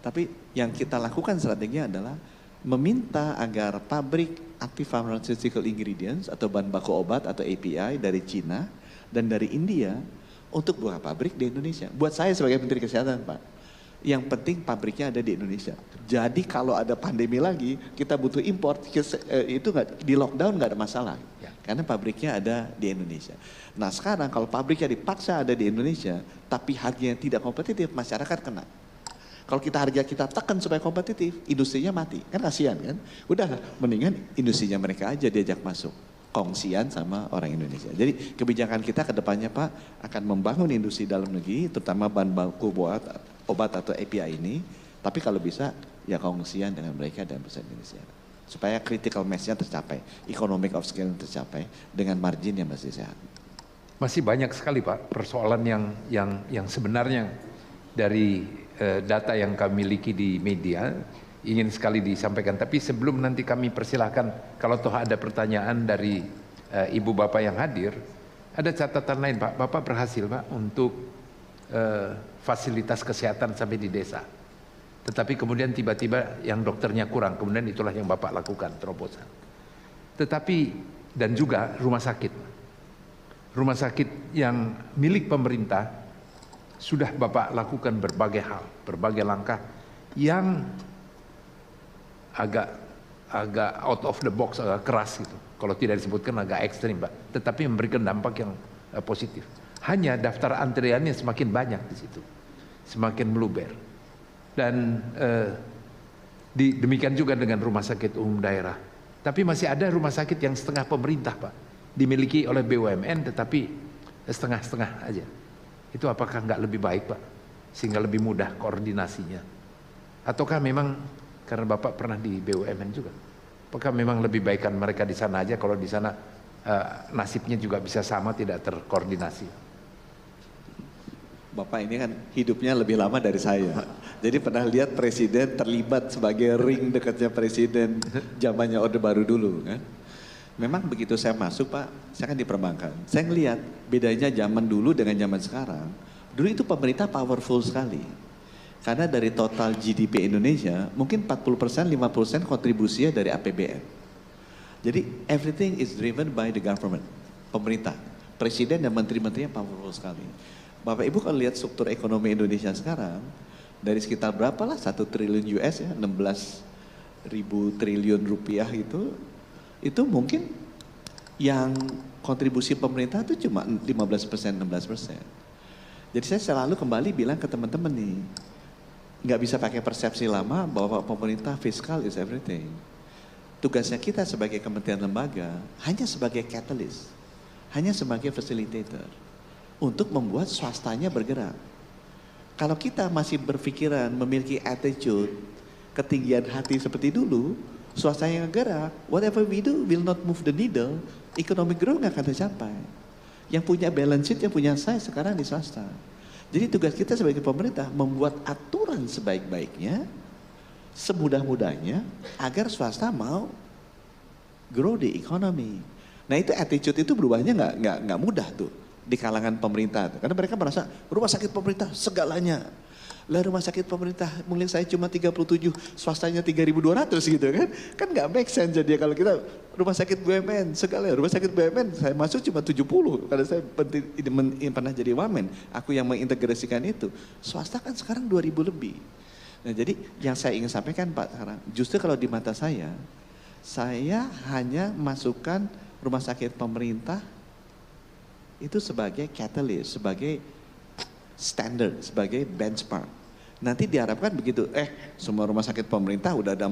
Tapi yang kita lakukan strateginya adalah meminta agar pabrik active pharmaceutical ingredients atau bahan baku obat atau API dari Cina dan dari India untuk buka pabrik di Indonesia. Buat saya sebagai Menteri Kesehatan, Pak, yang penting pabriknya ada di Indonesia. Jadi kalau ada pandemi lagi, kita butuh import, itu di lockdown nggak ada masalah. Ya. Karena pabriknya ada di Indonesia. Nah sekarang kalau pabriknya dipaksa ada di Indonesia, tapi harganya tidak kompetitif, masyarakat kena. Kalau harga kita tekan supaya kompetitif, industrinya mati. Kan kasihan kan? Udah mendingan industrinya mereka aja diajak masuk. Kongsian sama orang Indonesia. Jadi kebijakan kita ke depannya Pak akan membangun industri dalam negeri, terutama bahan baku buat obat atau API ini. Tapi kalau bisa ya kongsian dengan mereka dan perusahaan Indonesia. Supaya critical mass-nya tercapai, economic of scale tercapai dengan margin yang masih sehat. Masih banyak sekali Pak persoalan yang sebenarnya dari data yang kami miliki di media ingin sekali disampaikan, tapi sebelum nanti kami persilahkan kalau toh ada pertanyaan dari ibu bapak yang hadir, ada catatan lain Pak. Bapak berhasil Pak untuk fasilitas kesehatan sampai di desa. Tetapi kemudian tiba-tiba yang dokternya kurang, kemudian itulah yang Bapak lakukan, terobosan. Tetapi, dan juga rumah sakit. Rumah sakit yang milik pemerintah, sudah Bapak lakukan berbagai hal, berbagai langkah yang agak out of the box, agak keras gitu. Kalau tidak disebutkan agak ekstrim, Pak. Tetapi memberikan dampak yang positif. Hanya daftar antriannya semakin banyak di situ, semakin meluber. Dan demikian juga dengan rumah sakit umum daerah. Tapi masih ada rumah sakit yang setengah pemerintah, Pak, dimiliki oleh BUMN, tetapi setengah-setengah aja. Itu apakah nggak lebih baik, Pak, sehingga lebih mudah koordinasinya? Ataukah memang karena Bapak pernah di BUMN juga, apakah memang lebih baikkan mereka di sana aja, kalau di sana nasibnya juga bisa sama, tidak terkoordinasi? Bapak ini kan hidupnya lebih lama dari saya. Jadi pernah lihat presiden terlibat sebagai ring dekatnya presiden zamannya Orde Baru dulu kan. Memang begitu saya masuk, Pak, saya kan di perbankan. Saya ngelihat bedanya zaman dulu dengan zaman sekarang. Dulu itu pemerintah powerful sekali. Karena dari total GDP Indonesia mungkin 40%, 50% kontribusinya dari APBN. Jadi everything is driven by the government, pemerintah. Presiden dan menteri-menterinya powerful sekali. Bapak Ibu kalau lihat struktur ekonomi Indonesia sekarang, dari sekitar berapa lah 1 triliun US ya, 16.000 triliun rupiah itu mungkin yang kontribusi pemerintah itu cuma 15%, 16%. Jadi saya selalu kembali bilang ke teman-teman nih, nggak bisa pakai persepsi lama bahwa pemerintah fiskal is everything. Tugasnya kita sebagai kementerian lembaga hanya sebagai catalyst, hanya sebagai facilitator untuk membuat swastanya bergerak. Kalau kita masih berpikiran, memiliki attitude, ketinggian hati seperti dulu, swastanya gerak, whatever we do will not move the needle, economic growth nggak akan tercapai. Yang punya balance sheet, yang punya size sekarang di swasta. Jadi tugas kita sebagai pemerintah membuat aturan sebaik-baiknya, semudah-mudahnya, agar swasta mau grow the economy. Nah itu attitude itu berubahnya nggak mudah tuh di kalangan pemerintah. Karena mereka merasa rumah sakit pemerintah segalanya. Lah rumah sakit pemerintah mungkin saya cuma 37, swastanya 3.200 gitu kan. Kan nggak make sense jadi kalau kita rumah sakit BUMN segala. Rumah sakit BUMN saya masuk cuma 70 karena saya pernah jadi wamen. Aku yang mengintegrasikan itu. Swasta kan sekarang 2.000 lebih. Nah jadi yang saya ingin sampaikan Pak sekarang, justru kalau di mata saya hanya masukkan rumah sakit pemerintah itu sebagai catalyst, sebagai standard, sebagai benchmark. Nanti diharapkan begitu, semua rumah sakit pemerintah udah ada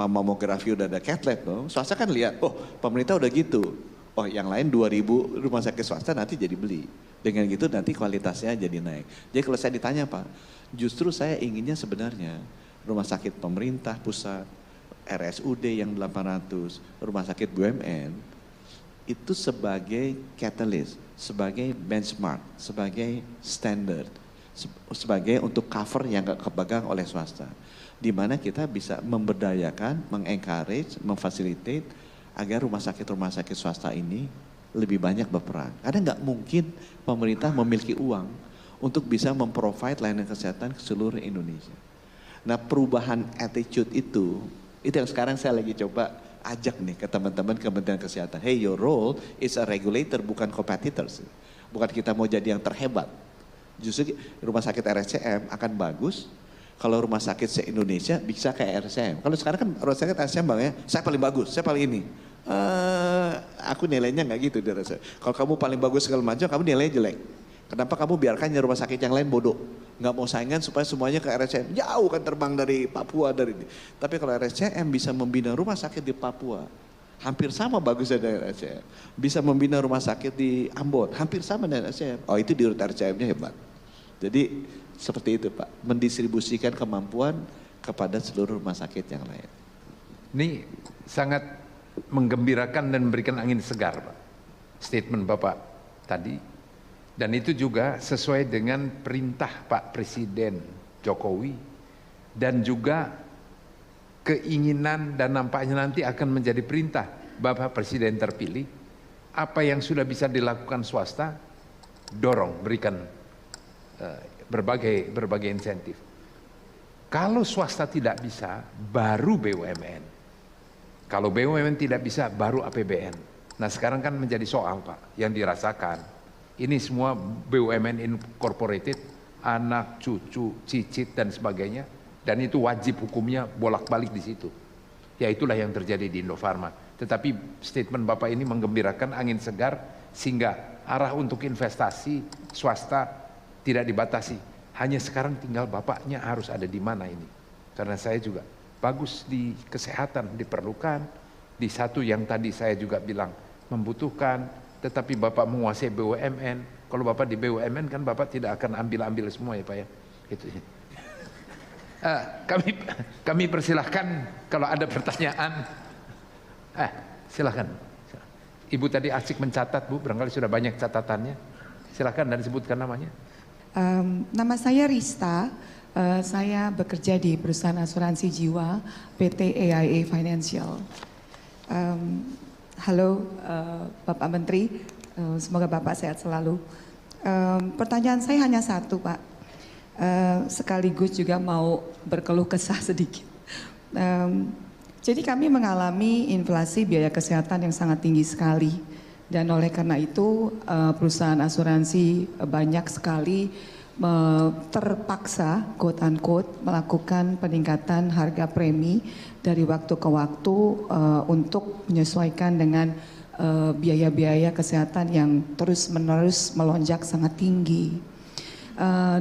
mamografi, udah ada cath lab dong. Swasta kan lihat, oh pemerintah udah gitu. Oh yang lain 2.000 rumah sakit swasta nanti jadi beli. Dengan gitu nanti kualitasnya jadi naik. Jadi kalau saya ditanya Pak, justru saya inginnya sebenarnya rumah sakit pemerintah pusat, RSUD yang 800, rumah sakit BUMN, itu sebagai catalyst, sebagai benchmark, sebagai standard, sebagai untuk cover yang gak kepegang oleh swasta. Di mana kita bisa memberdayakan, mengencourage, memfasilitate agar rumah sakit swasta ini lebih banyak berperan. Karena gak mungkin pemerintah memiliki uang untuk bisa memprovide layanan kesehatan ke seluruh Indonesia. Nah perubahan attitude itu yang sekarang saya lagi coba ajak nih ke teman-teman Kementerian Kesehatan. Hey, your role is a regulator, bukan competitors. Bukan kita mau jadi yang terhebat. Justru rumah sakit RSCM akan bagus kalau rumah sakit se-Indonesia bisa kayak RSCM. Kalau sekarang kan rumah sakit RSCM bang ya, saya paling bagus, saya paling ini. Aku nilainya nggak gitu di RSCM. Kalau kamu paling bagus segala macam, kamu nilainya jelek. Kenapa kamu biarkan rumah sakit yang lain bodoh? Nggak mau saingan supaya semuanya ke RSCM. Jauh kan terbang dari Papua dari ini. Tapi kalau RSCM bisa membina rumah sakit di Papua, hampir sama bagusnya dengan RSCM. Bisa membina rumah sakit di Ambon, hampir sama dengan RSCM. Oh itu di RSCM-nya hebat. Jadi seperti itu Pak, mendistribusikan kemampuan kepada seluruh rumah sakit yang lain. Ini sangat menggembirakan dan memberikan angin segar Pak, statement Bapak tadi. Dan itu juga sesuai dengan perintah Pak Presiden Jokowi dan juga keinginan dan nampaknya nanti akan menjadi perintah Bapak Presiden terpilih. Apa yang sudah bisa dilakukan swasta, dorong, berikan berbagai insentif. Kalau swasta tidak bisa, baru BUMN. Kalau BUMN tidak bisa, baru APBN. Nah sekarang kan menjadi soal Pak, yang dirasakan. Ini semua BUMN incorporated, anak, cucu, cicit dan sebagainya. Dan itu wajib hukumnya bolak-balik di situ. Ya itulah yang terjadi di Indofarma. Tetapi statement Bapak ini menggembirakan, angin segar, sehingga arah untuk investasi swasta tidak dibatasi. Hanya sekarang tinggal Bapaknya harus ada di mana ini. Karena saya juga bagus di kesehatan diperlukan, di satu yang tadi saya juga bilang membutuhkan, tetapi Bapak menguasai BUMN. Kalau Bapak di BUMN kan Bapak tidak akan ambil-ambil semua ya Pak ya. Itu ya. Kami persilahkan kalau ada pertanyaan. Silahkan. Ibu tadi asik mencatat Bu, barangkali sudah banyak catatannya. Silahkan dan sebutkan namanya. Nama saya Rista. Saya bekerja di perusahaan asuransi jiwa PT AIA Financial. Halo Bapak Menteri, semoga Bapak sehat selalu. Pertanyaan saya hanya satu Pak, sekaligus juga mau berkeluh kesah sedikit. Jadi kami mengalami inflasi biaya kesehatan yang sangat tinggi sekali. Dan oleh karena itu perusahaan asuransi banyak sekali terpaksa quote unquote melakukan peningkatan harga premi dari waktu ke waktu untuk menyesuaikan dengan biaya-biaya kesehatan yang terus-menerus melonjak sangat tinggi.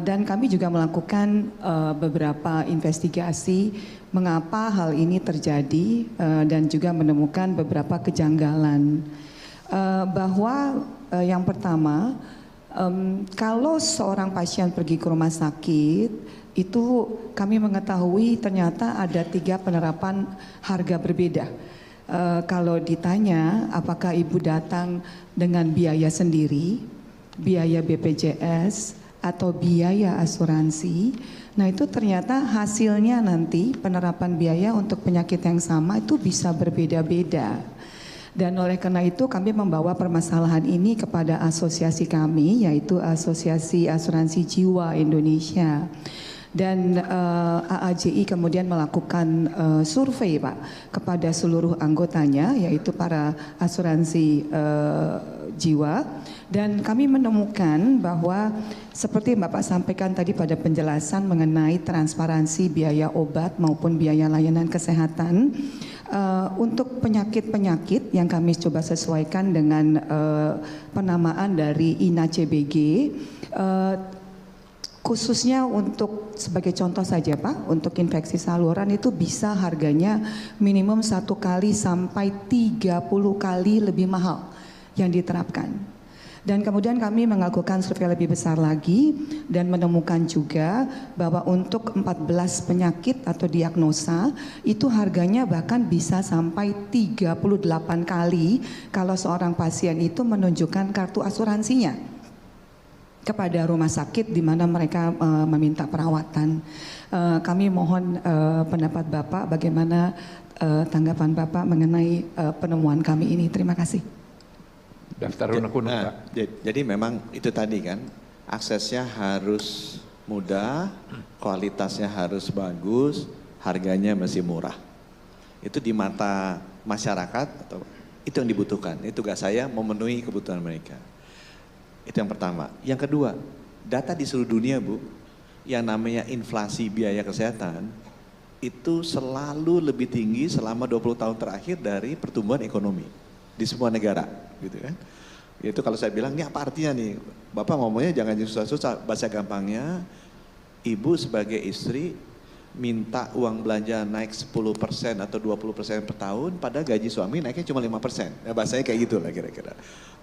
Dan kami juga melakukan beberapa investigasi mengapa hal ini terjadi dan juga menemukan beberapa kejanggalan. Bahwa yang pertama, kalau seorang pasien pergi ke rumah sakit, itu kami mengetahui ternyata ada 3 penerapan harga berbeda. Kalau ditanya apakah ibu datang dengan biaya sendiri, biaya BPJS, atau biaya asuransi, nah itu ternyata hasilnya nanti penerapan biaya untuk penyakit yang sama itu bisa berbeda-beda. Dan oleh karena itu kami membawa permasalahan ini kepada asosiasi kami, yaitu Asosiasi Asuransi Jiwa Indonesia. Dan AAJI kemudian melakukan survei Pak kepada seluruh anggotanya, yaitu para asuransi jiwa. Dan kami menemukan bahwa seperti yang Bapak sampaikan tadi pada penjelasan mengenai transparansi biaya obat maupun biaya layanan kesehatan, untuk penyakit-penyakit yang kami coba sesuaikan dengan penamaan dari INA-CBG, khususnya untuk sebagai contoh saja Pak, untuk infeksi saluran itu bisa harganya minimum 1 kali sampai 30 kali lebih mahal yang diterapkan. Dan kemudian kami melakukan survei lebih besar lagi dan menemukan juga bahwa untuk 14 penyakit atau diagnosa itu harganya bahkan bisa sampai 38 kali kalau seorang pasien itu menunjukkan kartu asuransinya kepada rumah sakit di mana mereka meminta perawatan. Kami mohon pendapat Bapak, bagaimana tanggapan Bapak mengenai penemuan kami ini. Terima kasih. Daftar lunak kuno Pak. Jadi memang itu tadi kan, aksesnya harus mudah, kualitasnya harus bagus, harganya masih murah. Itu di mata masyarakat, atau itu yang dibutuhkan. Itu tugas saya memenuhi kebutuhan mereka. Itu yang pertama. Yang kedua, data di seluruh dunia Bu, yang namanya inflasi biaya kesehatan, itu selalu lebih tinggi selama 20 tahun terakhir dari pertumbuhan ekonomi di semua negara, gitu kan. Itu kalau saya bilang, ini apa artinya nih? Bapak ngomongnya jangan susah-susah, bahasa gampangnya, ibu sebagai istri minta uang belanja naik 10% atau 20% per tahun, pada gaji suami naiknya cuma 5%. Ya, bahasanya kayak gitu lah kira-kira.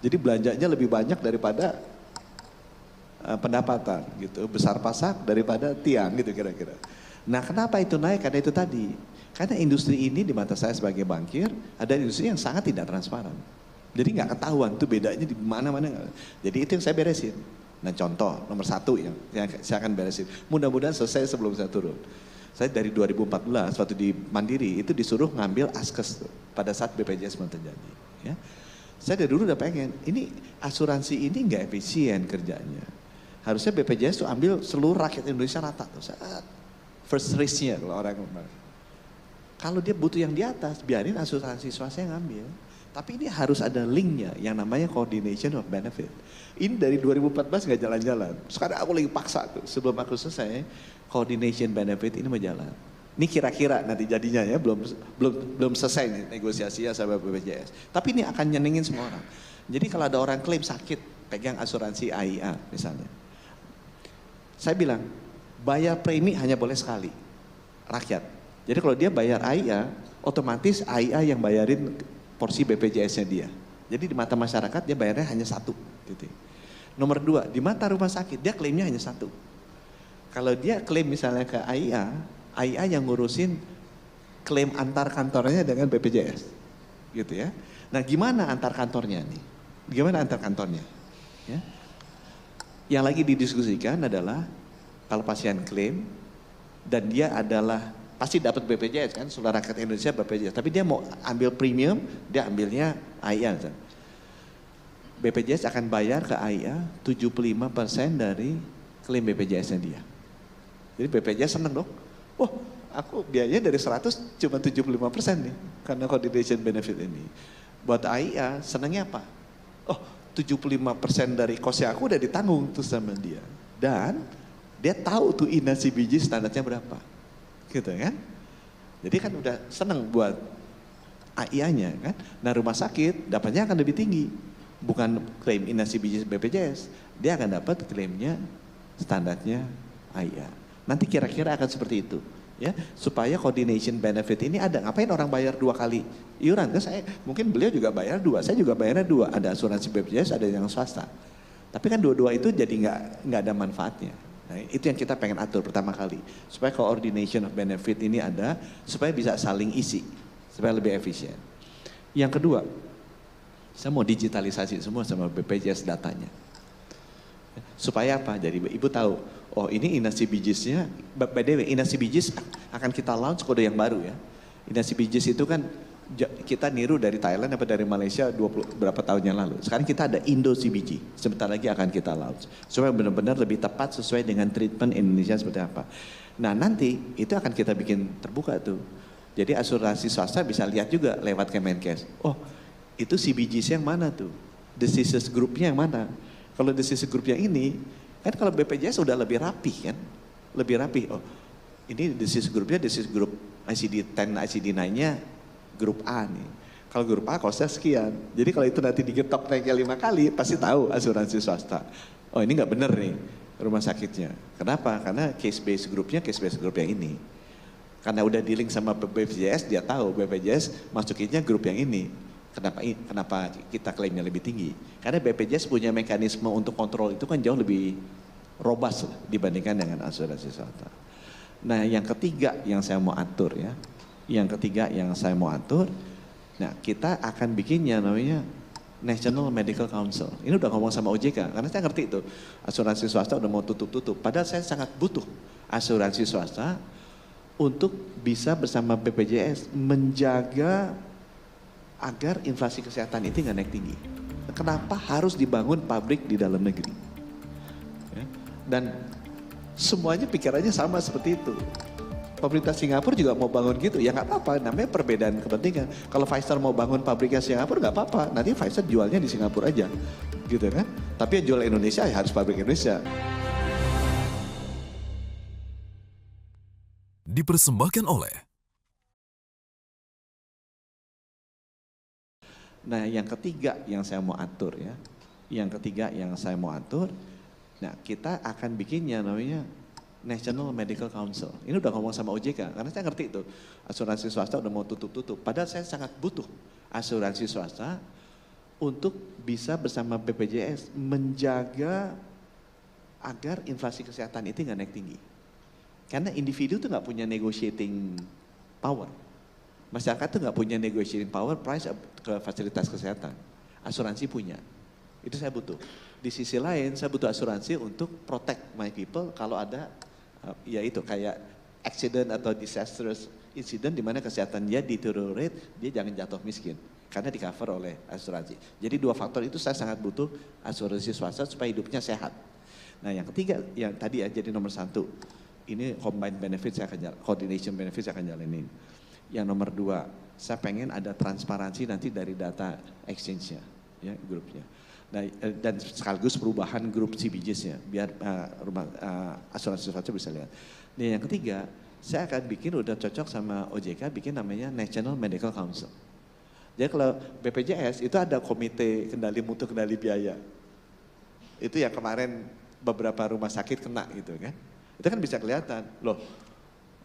Jadi belanjanya lebih banyak daripada pendapatan gitu, besar pasak daripada tiang gitu kira-kira. Nah kenapa itu naik? Karena itu tadi. Karena industri ini di mata saya sebagai bankir, ada industri yang sangat tidak transparan. Jadi nggak ketahuan tuh bedanya di mana-mana. Jadi itu yang saya beresin. Nah contoh nomor 1 yang saya akan beresin. Mudah-mudahan selesai sebelum saya turun. Saya dari 2014 waktu di Mandiri itu disuruh ngambil askes pada saat BPJS mau terjadi. Ya. Saya dari dulu udah pengen, ini asuransi ini nggak efisien kerjanya. Harusnya BPJS tuh ambil seluruh rakyat Indonesia rata tuh. First risk-nya kalau orang ngomong. Kalau dia butuh yang di atas, biarin asuransi swasta yang ngambil. Tapi ini harus ada linknya yang namanya coordination of benefit. Ini dari 2014 nggak jalan-jalan. Sekarang aku lagi paksa tuh. Sebelum aku selesai, coordination benefit ini mau jalan. Ini kira-kira nanti jadinya ya, belum selesai nih negosiasinya sama BPJS. Tapi ini akan nyenengin semua orang. Jadi kalau ada orang klaim sakit, pegang asuransi AIA misalnya. Saya bilang, bayar premi hanya boleh sekali, rakyat. Jadi kalau dia bayar AIA, otomatis AIA yang bayarin porsi BPJS-nya dia. Jadi di mata masyarakat dia bayarnya hanya satu. Gitu. Nomor 2, di mata rumah sakit dia klaimnya hanya satu. Kalau dia klaim misalnya ke AIA, AIA yang ngurusin klaim antar kantornya dengan BPJS. Gitu ya. Nah gimana antar kantornya nih? Gimana antar kantornya? Ya. Yang lagi didiskusikan adalah kalau pasien klaim dan dia adalah pasti dapat BPJS kan, seluruh rakyat Indonesia BPJS. Tapi dia mau ambil premium, dia ambilnya AIA. Kan? BPJS akan bayar ke AIA 75% dari klaim BPJS-nya dia. Jadi BPJS seneng dong. Wah, aku biayanya dari 100 cuma 75% nih karena coordination benefit ini. Buat AIA senengnya apa? Oh, 75% dari kosnya aku udah ditanggung tuh sama dia. Dan dia tahu tuh INA CBG standarnya berapa. Gitu kan. Jadi kan udah seneng buat AIA-nya kan. Nah rumah sakit dapatnya akan lebih tinggi. Bukan klaim INA CBG BPJS. Dia akan dapat klaimnya standarnya AIA. Nanti kira-kira akan seperti itu. Ya, supaya coordination benefit ini ada. Ngapain orang bayar 2 kali iuran? Kan saya mungkin beliau juga bayar 2, saya juga bayarnya 2. Ada asuransi BPJS, ada yang swasta. Tapi kan dua-dua itu jadi nggak ada manfaatnya. Nah, itu yang kita pengen atur pertama kali. Supaya coordination of benefit ini ada, supaya bisa saling isi, supaya lebih efisien. Yang kedua, saya mau digitalisasi semua sama BPJS datanya. Supaya apa? Jadi ibu tahu, oh ini INA CBGS-nya, by the way INA CBGS akan kita launch kode yang baru ya. INA CBGS itu kan kita niru dari Thailand apa dari Malaysia 20 berapa tahun yang lalu. Sekarang kita ada Indo CBG, sebentar lagi akan kita launch. Supaya benar-benar lebih tepat sesuai dengan treatment Indonesia seperti apa. Nah nanti itu akan kita bikin terbuka tuh. Jadi asuransi swasta bisa lihat juga lewat Kemenkes. Oh itu CBGS yang mana tuh? Diseases groupnya yang mana? Kalau disease group yang ini, kan kalau BPJS udah lebih rapi kan, lebih rapi. Oh, ini disease groupnya disease group ICD-10, ICD-9-nya grup A nih. Kalau grup A kosnya sekian. Jadi kalau itu nanti digetok naiknya 5 kali, pasti tahu asuransi swasta. Oh ini nggak bener nih rumah sakitnya. Kenapa? Karena case based groupnya case based group yang ini. Karena udah di link sama BPJS, dia tahu BPJS masukinnya grup yang ini. Kenapa kita klaimnya lebih tinggi? Karena BPJS punya mekanisme untuk kontrol itu kan jauh lebih robust dibandingkan dengan asuransi swasta. Nah yang ketiga yang saya mau atur ya, nah kita akan bikinnya namanya National Medical Council. Ini udah ngomong sama OJK, karena saya ngerti itu asuransi swasta udah mau tutup-tutup. Padahal saya sangat butuh asuransi swasta untuk bisa bersama BPJS menjaga agar inflasi kesehatan itu nggak naik tinggi. Kenapa harus dibangun pabrik di dalam negeri? Ya. Dan semuanya pikirannya sama seperti itu. Pemerintah Singapura juga mau bangun gitu, ya nggak apa-apa, namanya perbedaan kepentingan. Kalau Pfizer mau bangun pabriknya Singapura nggak apa-apa, nanti Pfizer jualnya di Singapura aja, gitu kan? Tapi yang jual Indonesia ya harus pabrik Indonesia. Dipersembahkan oleh. Nah yang ketiga yang saya mau atur ya, nah kita akan bikinnya namanya National Medical Council. Ini udah ngomong sama OJK, karena saya ngerti itu asuransi swasta udah mau tutup-tutup. Padahal saya sangat butuh asuransi swasta untuk bisa bersama BPJS menjaga agar inflasi kesehatan itu nggak naik tinggi. Karena individu tuh nggak punya negotiating power. Masyarakat tuh nggak punya negotiating power price ke fasilitas kesehatan. Asuransi punya. Itu saya butuh. Di sisi lain saya butuh asuransi untuk protect my people kalau ada ya itu kayak accident atau disastrous incident di mana kesehatan dia deteriorate, dia jangan jatuh miskin karena di cover oleh asuransi. Jadi 2 faktor itu saya sangat butuh asuransi swasta supaya hidupnya sehat. Nah yang ketiga, yang tadi ya jadi nomor 1, ini combined benefit saya akan coordination benefit saya akan jalanin. Yang nomor 2, saya pengen ada transparansi nanti dari data exchange-nya, ya grupnya. Nah, dan sekaligus perubahan grup CBGs-nya, biar asuransi swasta bisa lihat. Nah yang ketiga, saya akan bikin, udah cocok sama OJK, bikin namanya National Medical Council. Jadi kalau BPJS itu ada komite kendali mutu kendali biaya. Itu yang kemarin beberapa rumah sakit kena gitu kan. Itu kan bisa kelihatan, loh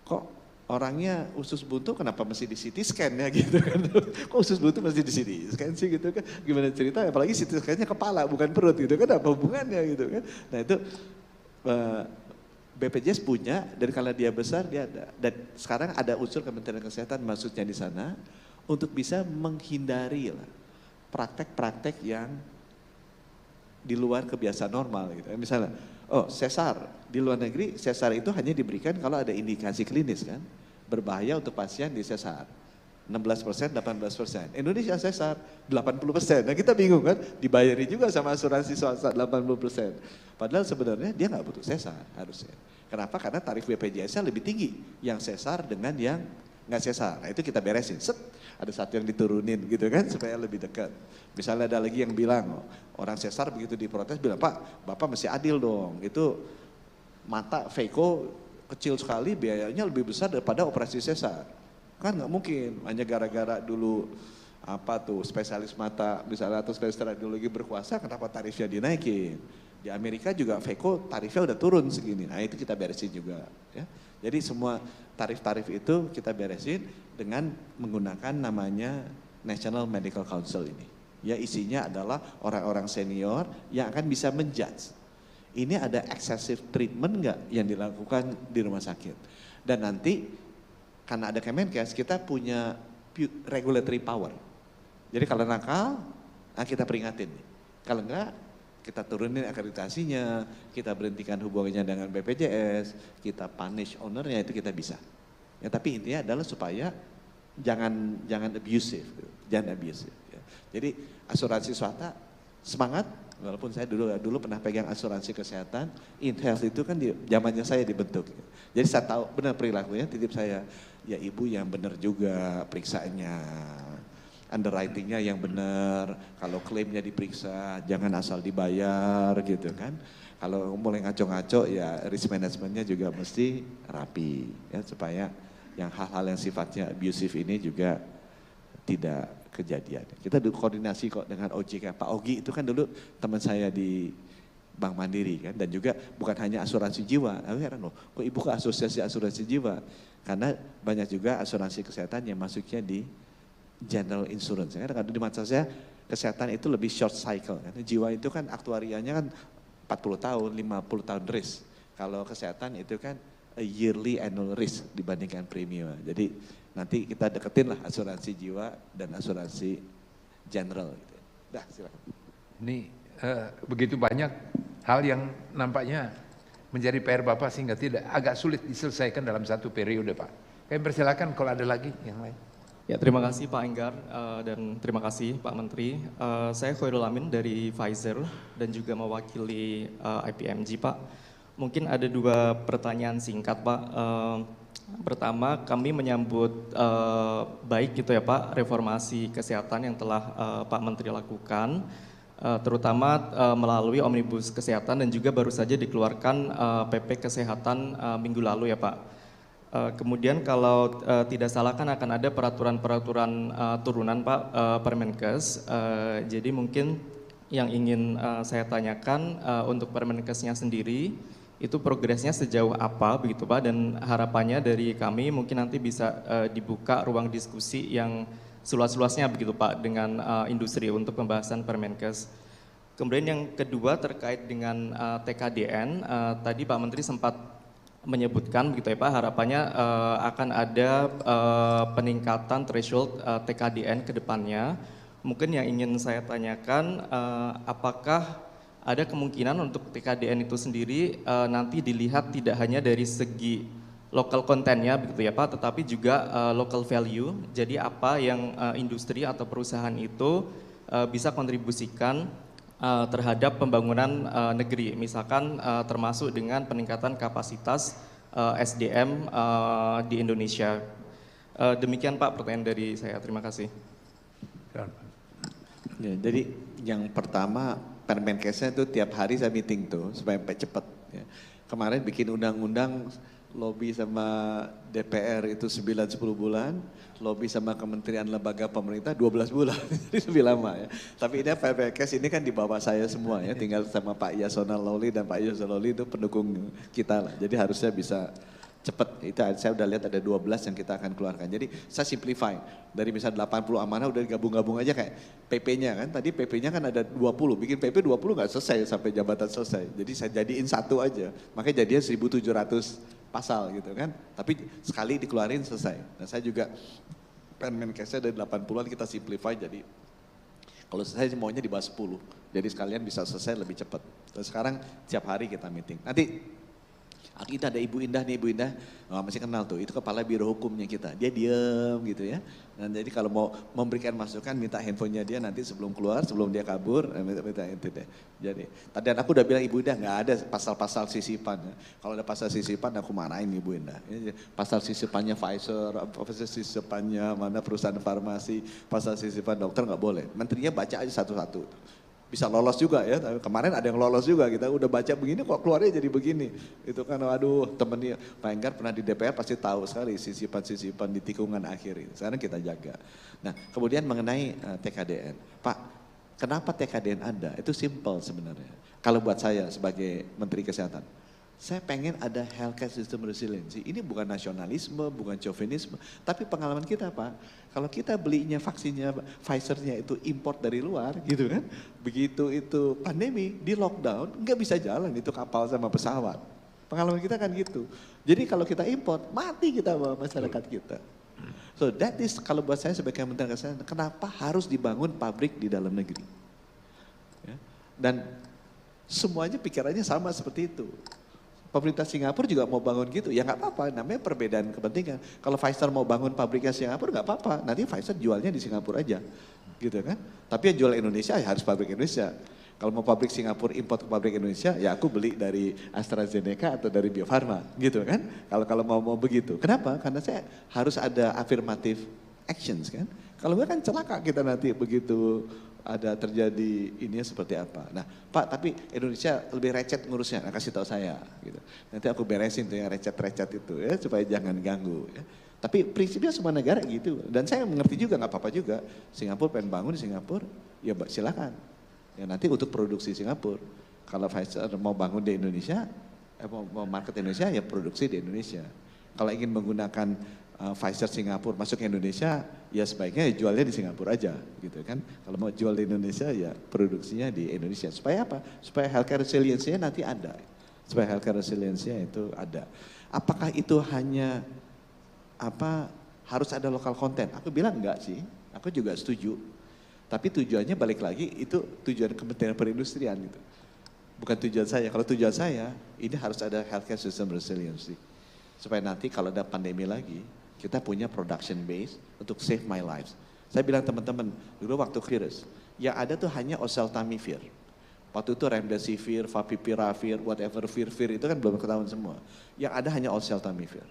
kok orangnya usus buntu kenapa mesti di CT scan ya gitu kan. Kok usus buntu mesti di CT scan sih gitu kan. Gimana cerita, apalagi CT scan-nya kepala bukan perut gitu kan, apa hubungannya gitu kan. Nah itu BPJS punya, dan kalau dia besar dia ada. Dan sekarang ada unsur Kementerian Kesehatan maksudnya di sana, untuk bisa menghindari lah praktek-praktek yang di luar kebiasaan normal gitu. Misalnya, sesar di luar negeri, sesar itu hanya diberikan kalau ada indikasi klinis kan, berbahaya untuk pasien di sesar. 16%, 18%. Indonesia sesar 80%. Nah kita bingung kan, dibayari juga sama asuransi swasta 80%. Padahal sebenarnya dia nggak butuh sesar harusnya. Kenapa? Karena tarif BPJS-nya lebih tinggi yang sesar dengan yang nggak sesar. Nah itu kita beresin. Ada satu yang diturunin gitu kan supaya lebih dekat. Misalnya ada lagi yang bilang, orang sesar begitu diprotes bilang, Pak, Bapak mesti adil dong. Itu mata Veiko kecil sekali, biayanya lebih besar daripada operasi sesar. Kan nggak mungkin, hanya gara-gara dulu spesialis mata misalnya atau spesialis radiologi berkuasa, kenapa tarifnya dinaikin. Di Amerika juga Veiko tarifnya udah turun segini, nah itu kita beresin juga. Ya. Jadi semua tarif-tarif itu kita beresin dengan menggunakan namanya National Medical Council ini. Ya isinya adalah orang-orang senior yang akan bisa menjudge. Ini ada excessive treatment nggak yang dilakukan di rumah sakit. Dan nanti karena ada Kemenkes kita punya regulatory power. Jadi kalau nakal, kita peringatin. Kalau enggak, kita turunin akreditasinya, kita berhentikan hubungannya dengan BPJS, kita punish ownernya, itu kita bisa. Ya, tapi intinya adalah supaya jangan abusive, jangan abusive. Ya. Jadi asuransi swasta semangat, walaupun saya dulu pernah pegang asuransi kesehatan, InHealth itu kan di zamannya saya dibentuk. Jadi saya tahu benar perilakunya, titip saya, ya ibu yang benar juga periksaannya. Underwritingnya yang benar, kalau klaimnya diperiksa jangan asal dibayar gitu kan. Kalau mulai ngaco-ngaco ya risk manajemennya juga mesti rapi ya supaya yang hal-hal yang sifatnya abusive ini juga tidak kejadian. Kita dulu koordinasi kok dengan OJK, Pak Ogi itu kan dulu teman saya di Bank Mandiri kan, dan juga bukan hanya asuransi jiwa. Aku heran loh, kok ibu ke asosiasi asuransi jiwa? Karena banyak juga asuransi kesehatan yang masuknya di general insurance. Karena di mata saya kesehatan itu lebih short cycle. Karena jiwa itu kan aktuarianya kan 40 tahun, 50 tahun risk. Kalau kesehatan itu kan a yearly annual risk dibandingkan premium. Jadi nanti kita deketin lah asuransi jiwa dan asuransi general. Gitu. Dah silakan. Ini begitu banyak hal yang nampaknya menjadi PR Bapak sehingga agak sulit diselesaikan dalam satu periode Pak. Kami persilakan kalau ada lagi yang lain. Ya, terima kasih Pak Enggar dan terima kasih Pak Menteri. Saya Khairul Amin dari Pfizer dan juga mewakili IPMG Pak. Mungkin ada 2 pertanyaan singkat Pak. Pertama, kami menyambut baik gitu ya Pak reformasi kesehatan yang telah Pak Menteri lakukan, terutama melalui Omnibus Kesehatan dan juga baru saja dikeluarkan PP Kesehatan minggu lalu ya Pak. Kemudian kalau tidak salah kan akan ada peraturan-peraturan turunan Pak Permenkes. Jadi mungkin yang ingin saya tanyakan untuk Permenkesnya sendiri itu progresnya sejauh apa begitu Pak, dan harapannya dari kami mungkin nanti bisa dibuka ruang diskusi yang seluas-luasnya begitu Pak dengan industri untuk pembahasan Permenkes. Kemudian yang kedua terkait dengan TKDN, tadi Pak Menteri sempat menyebutkan begitu ya Pak, harapannya akan ada peningkatan threshold TKDN ke depannya. Mungkin yang ingin saya tanyakan, apakah ada kemungkinan untuk TKDN itu sendiri nanti dilihat tidak hanya dari segi local content-nya begitu ya Pak, tetapi juga local value. Jadi apa yang industri atau perusahaan itu bisa kontribusikan terhadap pembangunan negeri, misalkan termasuk dengan peningkatan kapasitas SDM di Indonesia. Demikian Pak pertanyaan dari saya. Terima kasih. Ya, jadi yang pertama Permenkesnya itu tiap hari saya meeting tuh supaya cepat. Ya. Kemarin bikin undang-undang lobby sama DPR itu 9-10 bulan, lobby sama kementerian lembaga pemerintah 12 bulan, jadi lebih lama ya. Tapi ini Permenkes ini kan di bawah saya semua ya, tinggal sama Pak Yasona Lawli dan Pak Yasona Lawli itu pendukung kita lah. Jadi harusnya bisa cepat. Itu saya udah lihat ada 12 yang kita akan keluarkan. Jadi saya simplify. Dari misal 80 amanah udah digabung-gabung aja kayak PP-nya kan. Tadi PP-nya kan ada 20. Bikin PP 20 nggak selesai sampai jabatan selesai. Jadi saya jadiin satu aja. Makanya jadinya 1.700 pasal gitu kan. Tapi sekali dikeluarin selesai. Nah saya juga Permenkesnya dari 80-an kita simplify jadi kalau saya maunya di bawah 10. Jadi sekalian bisa selesai lebih cepat. Terus sekarang tiap hari kita meeting. Nanti kita ada Ibu Indah nih, Ibu Indah, masih kenal tuh, itu kepala biro hukumnya kita. Dia diem gitu ya. Dan jadi kalau mau memberikan masukan, minta handphonenya dia nanti sebelum keluar, sebelum dia kabur, minta itu deh. Jadi, tadi aku udah bilang Ibu Indah nggak ada pasal-pasal sisipan. Kalau ada pasal sisipan aku marahin Ibu Indah. Pasal sisipannya Pfizer, pasal sisipannya mana perusahaan farmasi, pasal sisipan dokter nggak boleh. Menterinya baca aja satu-satu. Bisa lolos juga ya, tapi kemarin ada yang lolos juga, kita udah baca begini kok keluarnya jadi begini. Itu kan waduh temennya Pak Enggar pernah di DPR pasti tahu sekali sisipan-sisipan di tikungan akhir ini. Sekarang kita jaga. Nah kemudian mengenai TKDN. Pak, kenapa TKDN ada? Itu simple sebenarnya. Kalau buat saya sebagai Menteri Kesehatan, saya pengen ada healthcare system resiliency. Ini bukan nasionalisme, bukan chauvinisme, tapi pengalaman kita Pak. Kalau kita belinya vaksinnya Pfizer-nya itu import dari luar gitu kan. Begitu itu pandemi di lockdown nggak bisa jalan itu kapal sama pesawat. Pengalaman kita kan gitu. Jadi kalau kita import mati kita masyarakat kita. So that is kalau buat saya sebagai Menteri Kesehatan kenapa harus dibangun pabrik di dalam negeri. Ya. Dan semuanya pikirannya sama seperti itu. Pemerintah Singapura juga mau bangun gitu, ya nggak apa-apa, namanya perbedaan kepentingan. Kalau Pfizer mau bangun pabriknya Singapura nggak apa-apa, nanti Pfizer jualnya di Singapura aja, gitu kan. Tapi yang jual Indonesia ya harus pabrik Indonesia. Kalau mau pabrik Singapura import ke pabrik Indonesia, ya aku beli dari AstraZeneca atau dari Bio Farma, gitu kan. Kalau mau begitu, kenapa? Karena saya harus ada affirmative actions kan. Kalau enggak kan celaka kita nanti begitu ada terjadi ininya seperti apa. Nah Pak tapi Indonesia lebih recet ngurusnya, nah, kasih tahu saya gitu. Nanti aku beresin tuh yang recet-recet itu ya supaya jangan ganggu ya. Tapi prinsipnya semua negara gitu dan saya mengerti juga nggak apa-apa juga. Singapura pengen bangun di Singapura ya silakan. Ya nanti untuk produksi Singapura. Kalau Pfizer mau bangun di Indonesia, mau market Indonesia ya produksi di Indonesia. Kalau ingin menggunakan Pfizer Singapura masuk ke Indonesia, ya sebaiknya jualnya di Singapura aja, gitu kan. Kalau mau jual di Indonesia, ya produksinya di Indonesia. Supaya apa? Supaya healthcare resiliency-nya nanti ada. Supaya healthcare resiliency-nya itu ada. Apakah itu hanya harus ada lokal konten? Aku bilang enggak sih. Aku juga setuju. Tapi tujuannya balik lagi itu tujuan Kementerian Perindustrian gitu. Bukan tujuan saya. Kalau tujuan saya, ini harus ada healthcare system resiliency. Supaya nanti kalau ada pandemi lagi, kita punya production base untuk save my lives. Saya bilang teman-teman, dulu waktu virus, yang ada tuh hanya oseltamivir. Waktu itu remdesivir, favipiravir, whatever, vir itu kan belum ketahuan semua. Yang ada hanya oseltamivir.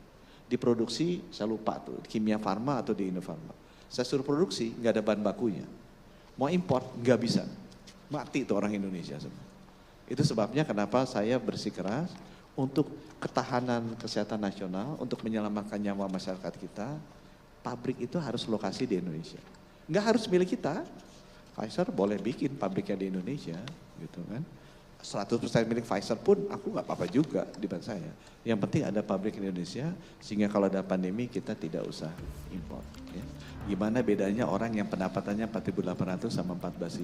Diproduksi, saya lupa tuh, Kimia Farma atau di Indofarma. Saya suruh produksi, nggak ada bahan bakunya. Mau import, nggak bisa. Mati tuh orang Indonesia semua. Itu sebabnya kenapa saya bersikeras untuk ketahanan kesehatan nasional, untuk menyelamatkan nyawa masyarakat kita, pabrik itu harus lokasi di Indonesia. Nggak harus milik kita. Pfizer boleh bikin pabriknya di Indonesia, gitu kan. 100% milik Pfizer pun aku nggak apa-apa juga di tempat saya. Yang penting ada pabrik di Indonesia, sehingga kalau ada pandemi kita tidak usah import. Ya. Gimana bedanya orang yang pendapatannya 4.800 sama 14.000?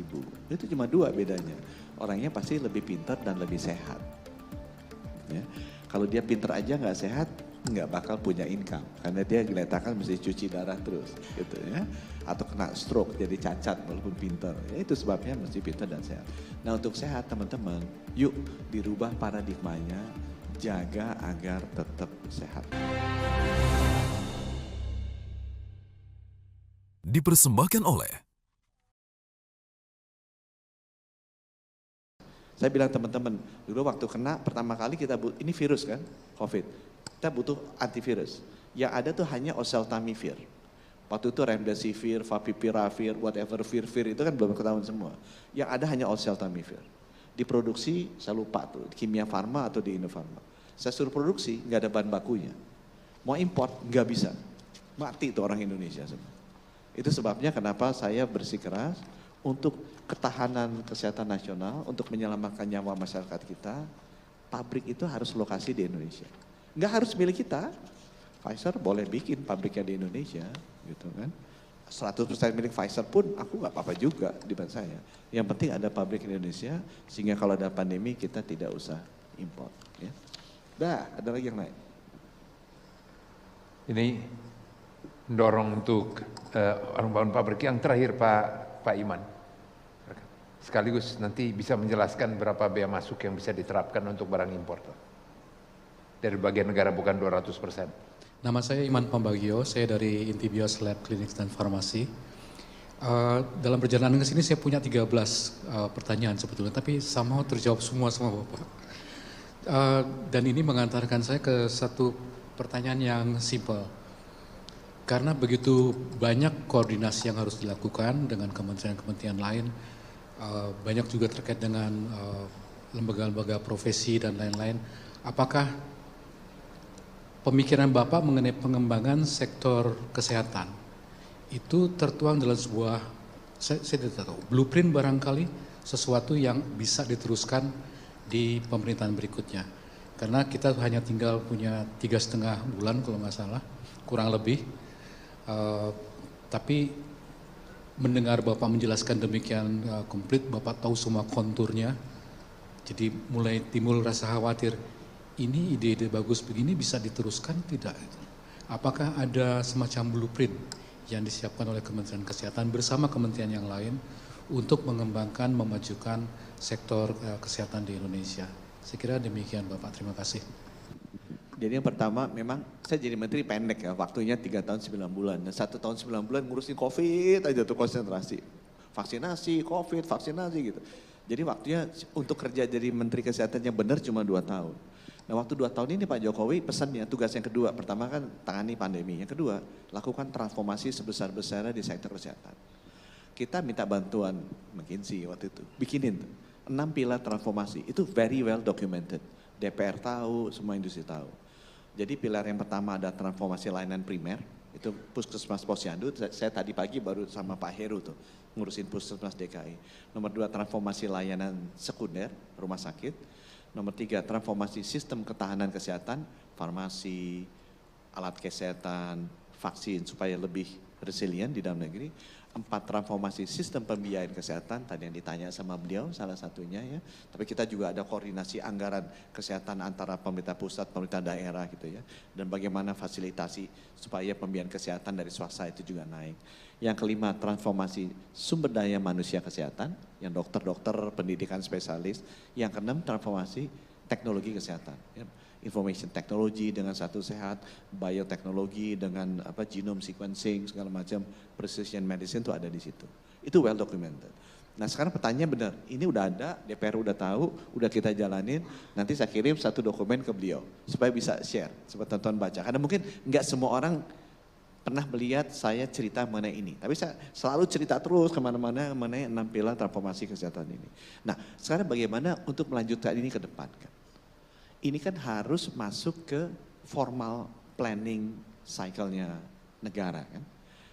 Itu cuma dua bedanya. Orangnya pasti lebih pintar dan lebih sehat. Ya. Kalau dia pinter aja nggak sehat, nggak bakal punya income karena dia geletakan mesti cuci darah terus, gitu ya. Atau kena stroke jadi cacat walaupun pinter. Ya, itu sebabnya mesti pinter dan sehat. Nah untuk sehat teman-teman, yuk dirubah paradigmanya, jaga agar tetap sehat. Dipersembahkan oleh Saya bilang teman-teman, dulu waktu kena pertama kali kita ini virus kan, COVID. Kita butuh antivirus. Yang ada tuh hanya oseltamivir. Waktu itu remdesivir, favipiravir, whatever, vir itu kan belum ketahuan semua. Yang ada hanya oseltamivir. Diproduksi, saya lupa tuh, di Kimia Farma atau di Indofarma. Saya suruh produksi, nggak ada bahan bakunya. Mau import, nggak bisa. Mati tuh orang Indonesia semua. Itu sebabnya kenapa saya bersikeras untuk ketahanan kesehatan nasional, untuk menyelamatkan nyawa masyarakat kita, pabrik itu harus lokasi di Indonesia. Nggak harus milik kita. Pfizer boleh bikin pabriknya di Indonesia, gitu kan. 100% milik Pfizer pun aku nggak apa-apa juga di depan saya. Yang penting ada pabrik di Indonesia, sehingga kalau ada pandemi kita tidak usah import. Ya. Ada lagi yang lain. Ini mendorong untuk orang bangun pabrik. Yang terakhir Pak Iman. Sekaligus nanti bisa menjelaskan berapa bea masuk yang bisa diterapkan untuk barang impor. Dari bagian negara bukan 200%. Nama saya Iman Pambagio, saya dari Intibios Lab Klinik dan Farmasi. Dalam perjalanan ke sini saya punya 13 pertanyaan sebetulnya, tapi somehow terjawab semua sama Bapak. Dan ini mengantarkan saya ke satu pertanyaan yang simple. Karena begitu banyak koordinasi yang harus dilakukan dengan kementerian-kementerian lain, banyak juga terkait dengan lembaga-lembaga profesi dan lain-lain. Apakah pemikiran Bapak mengenai pengembangan sektor kesehatan itu tertuang dalam sebuah, saya tidak tahu, blueprint barangkali sesuatu yang bisa diteruskan di pemerintahan berikutnya. Karena kita hanya tinggal punya 3,5 bulan kalau nggak salah, kurang lebih. Tapi mendengar Bapak menjelaskan demikian komplit, Bapak tahu semua konturnya, jadi mulai timbul rasa khawatir. Ini ide-ide bagus begini bisa diteruskan tidak? Apakah ada semacam blueprint yang disiapkan oleh Kementerian Kesehatan bersama kementerian yang lain untuk mengembangkan, memajukan sektor kesehatan di Indonesia? Saya kira demikian Bapak, terima kasih. Jadi yang pertama memang saya jadi menteri pendek ya, waktunya 3 tahun 9 bulan. Dan 1 tahun 9 bulan ngurusin COVID aja tuh konsentrasi. Vaksinasi, COVID, vaksinasi gitu. Jadi waktunya untuk kerja jadi menteri kesehatan yang benar cuma 2 tahun. Nah waktu 2 tahun ini Pak Jokowi pesannya tugas yang kedua, pertama kan tangani pandemi, yang kedua lakukan transformasi sebesar-besarnya di sektor kesehatan. Kita minta bantuan McKinsey waktu itu, bikinin tuh 6 pilar transformasi, itu very well documented. DPR tahu, semua industri tahu. Jadi pilar yang pertama ada transformasi layanan primer, itu Puskesmas Posyandu, saya tadi pagi baru sama Pak Heru tuh ngurusin Puskesmas DKI. Nomor 2 transformasi layanan sekunder, rumah sakit. Nomor 3, transformasi sistem ketahanan kesehatan, farmasi, alat kesehatan, vaksin supaya lebih resilient di dalam negeri. 4, transformasi sistem pembiayaan kesehatan, tadi yang ditanya sama beliau salah satunya ya. Tapi kita juga ada koordinasi anggaran kesehatan antara pemerintah pusat, pemerintah daerah gitu ya. Dan bagaimana fasilitasi supaya pembiayaan kesehatan dari swasta itu juga naik. Yang kelima, transformasi sumber daya manusia kesehatan, yang dokter-dokter, pendidikan spesialis. Yang keenam, transformasi teknologi kesehatan. Ya. Information technology dengan satu sehat, bioteknologi dengan genome sequencing segala macam, precision medicine itu ada di situ. Itu well documented. Nah sekarang pertanyaannya benar, ini udah ada, DPR udah tahu, udah kita jalanin, nanti saya kirim satu dokumen ke beliau supaya bisa share, supaya teman-teman baca. Karena mungkin nggak semua orang pernah melihat saya cerita mengenai ini. Tapi saya selalu cerita terus kemana-mana mengenai 6 pilar transformasi kesehatan ini. Nah sekarang bagaimana untuk melanjutkan ini ke depan kan? Ini kan harus masuk ke formal planning cycle-nya negara kan.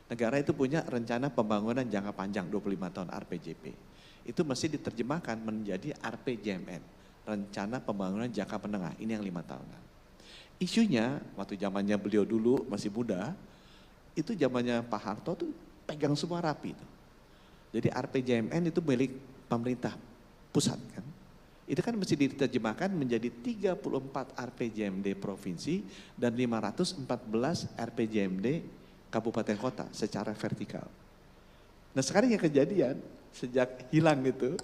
Negara itu punya rencana pembangunan jangka panjang 25 tahun RPJP. Itu mesti diterjemahkan menjadi RPJMN, rencana pembangunan jangka menengah, ini yang 5 tahunan. Isunya waktu zamannya beliau dulu masih muda, itu zamannya Pak Harto tuh pegang semua rapi tuh. Jadi RPJMN itu milik pemerintah pusat kan. Itu kan mesti diterjemahkan menjadi 34 RPJMD provinsi dan 514 RPJMD kabupaten kota secara vertikal. Nah sekarang yang kejadian sejak hilang itu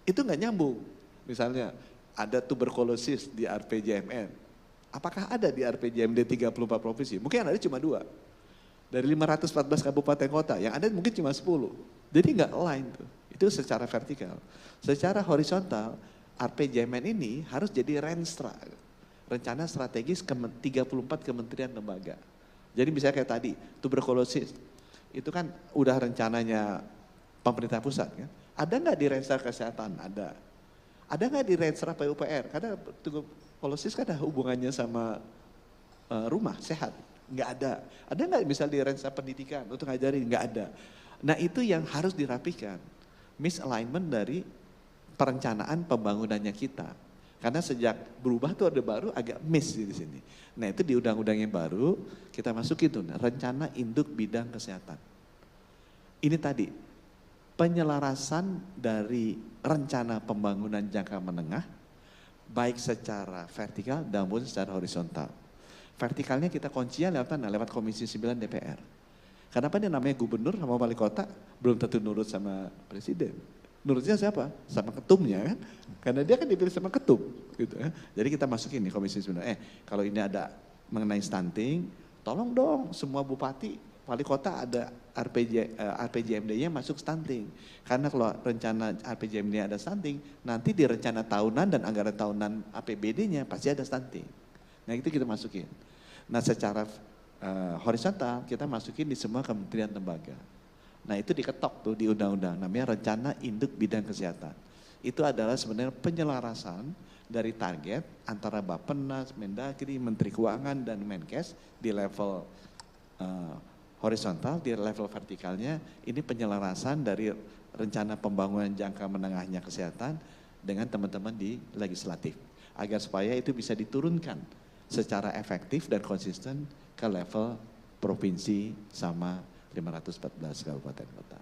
nggak nyambung. Misalnya ada tuberkulosis di RPJMN. Apakah ada di RPJMD 34 provinsi? Mungkin yang ada cuma 2. Dari 514 kabupaten kota, yang ada mungkin cuma 10. Jadi nggak align tuh. Itu secara vertikal. Secara horizontal, RPJMN ini harus jadi Renstra, rencana strategis 34 kementerian lembaga. Jadi misalnya kayak tadi, tuberkulosis, itu kan udah rencananya pemerintah pusat kan. Ada nggak di Renstra Kesehatan? Ada. Ada nggak di Renstra PUPR? Karena tuberkulosis kan ada hubungannya sama rumah sehat. Nggak ada. Ada nggak misal di Renstra Pendidikan untuk ngajarin? Nggak ada. Nah itu yang harus dirapikan. Misalignment dari perencanaan pembangunannya kita. Karena sejak berubah tuh ada baru agak miss di sini. Nah itu di undang-undang yang baru kita masukin tuh rencana induk bidang kesehatan. Ini tadi penyelarasan dari rencana pembangunan jangka menengah baik secara vertikal maupun secara horizontal. Vertikalnya kita kuncinya lewat mana? Lewat Komisi 9 DPR. Kenapa dia namanya gubernur sama wali kota belum tentu nurut sama presiden. Nurutnya siapa? Sama ketumnya kan? Karena dia kan dipilih sama ketum gitu ya. Jadi kita masukin nih Komisi 9. Kalau ini ada mengenai stunting, tolong dong semua bupati, wali kota ada RPJMD-nya masuk stunting. Karena kalau rencana RPJMD ada stunting, nanti di rencana tahunan dan anggaran tahunan APBD-nya pasti ada stunting. Nah itu kita masukin. Nah secara horizontal kita masukin di semua kementerian lembaga. Nah itu diketok tuh di undang-undang, namanya rencana induk bidang kesehatan. Itu adalah sebenarnya penyelarasan dari target antara Bappenas, Mendagri, Menteri Keuangan dan Menkes di level horizontal, di level vertikalnya ini penyelarasan dari rencana pembangunan jangka menengahnya kesehatan dengan teman-teman di legislatif. Agar supaya itu bisa diturunkan secara efektif dan konsisten ke level provinsi sama 514 kabupaten kota.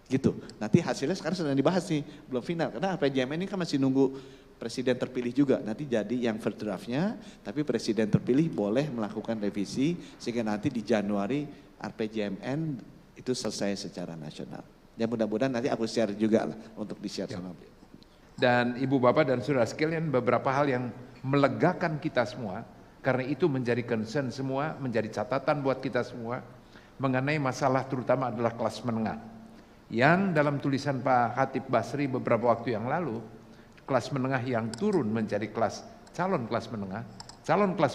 Gitu. Nanti hasilnya sekarang sedang dibahas nih, belum final. Karena RPJMN ini kan masih nunggu presiden terpilih juga. Nanti jadi yang first draftnya, tapi presiden terpilih boleh melakukan revisi sehingga nanti di Januari RPJMN itu selesai secara nasional. Ya mudah-mudahan nanti aku share juga lah untuk di-share sama beliau. Dan ibu bapak dan saudara sekalian, beberapa hal yang melegakan kita semua, karena itu menjadi concern semua, menjadi catatan buat kita semua, mengenai masalah terutama adalah kelas menengah. Yang dalam tulisan Pak Khatib Basri beberapa waktu yang lalu, kelas menengah yang turun menjadi calon kelas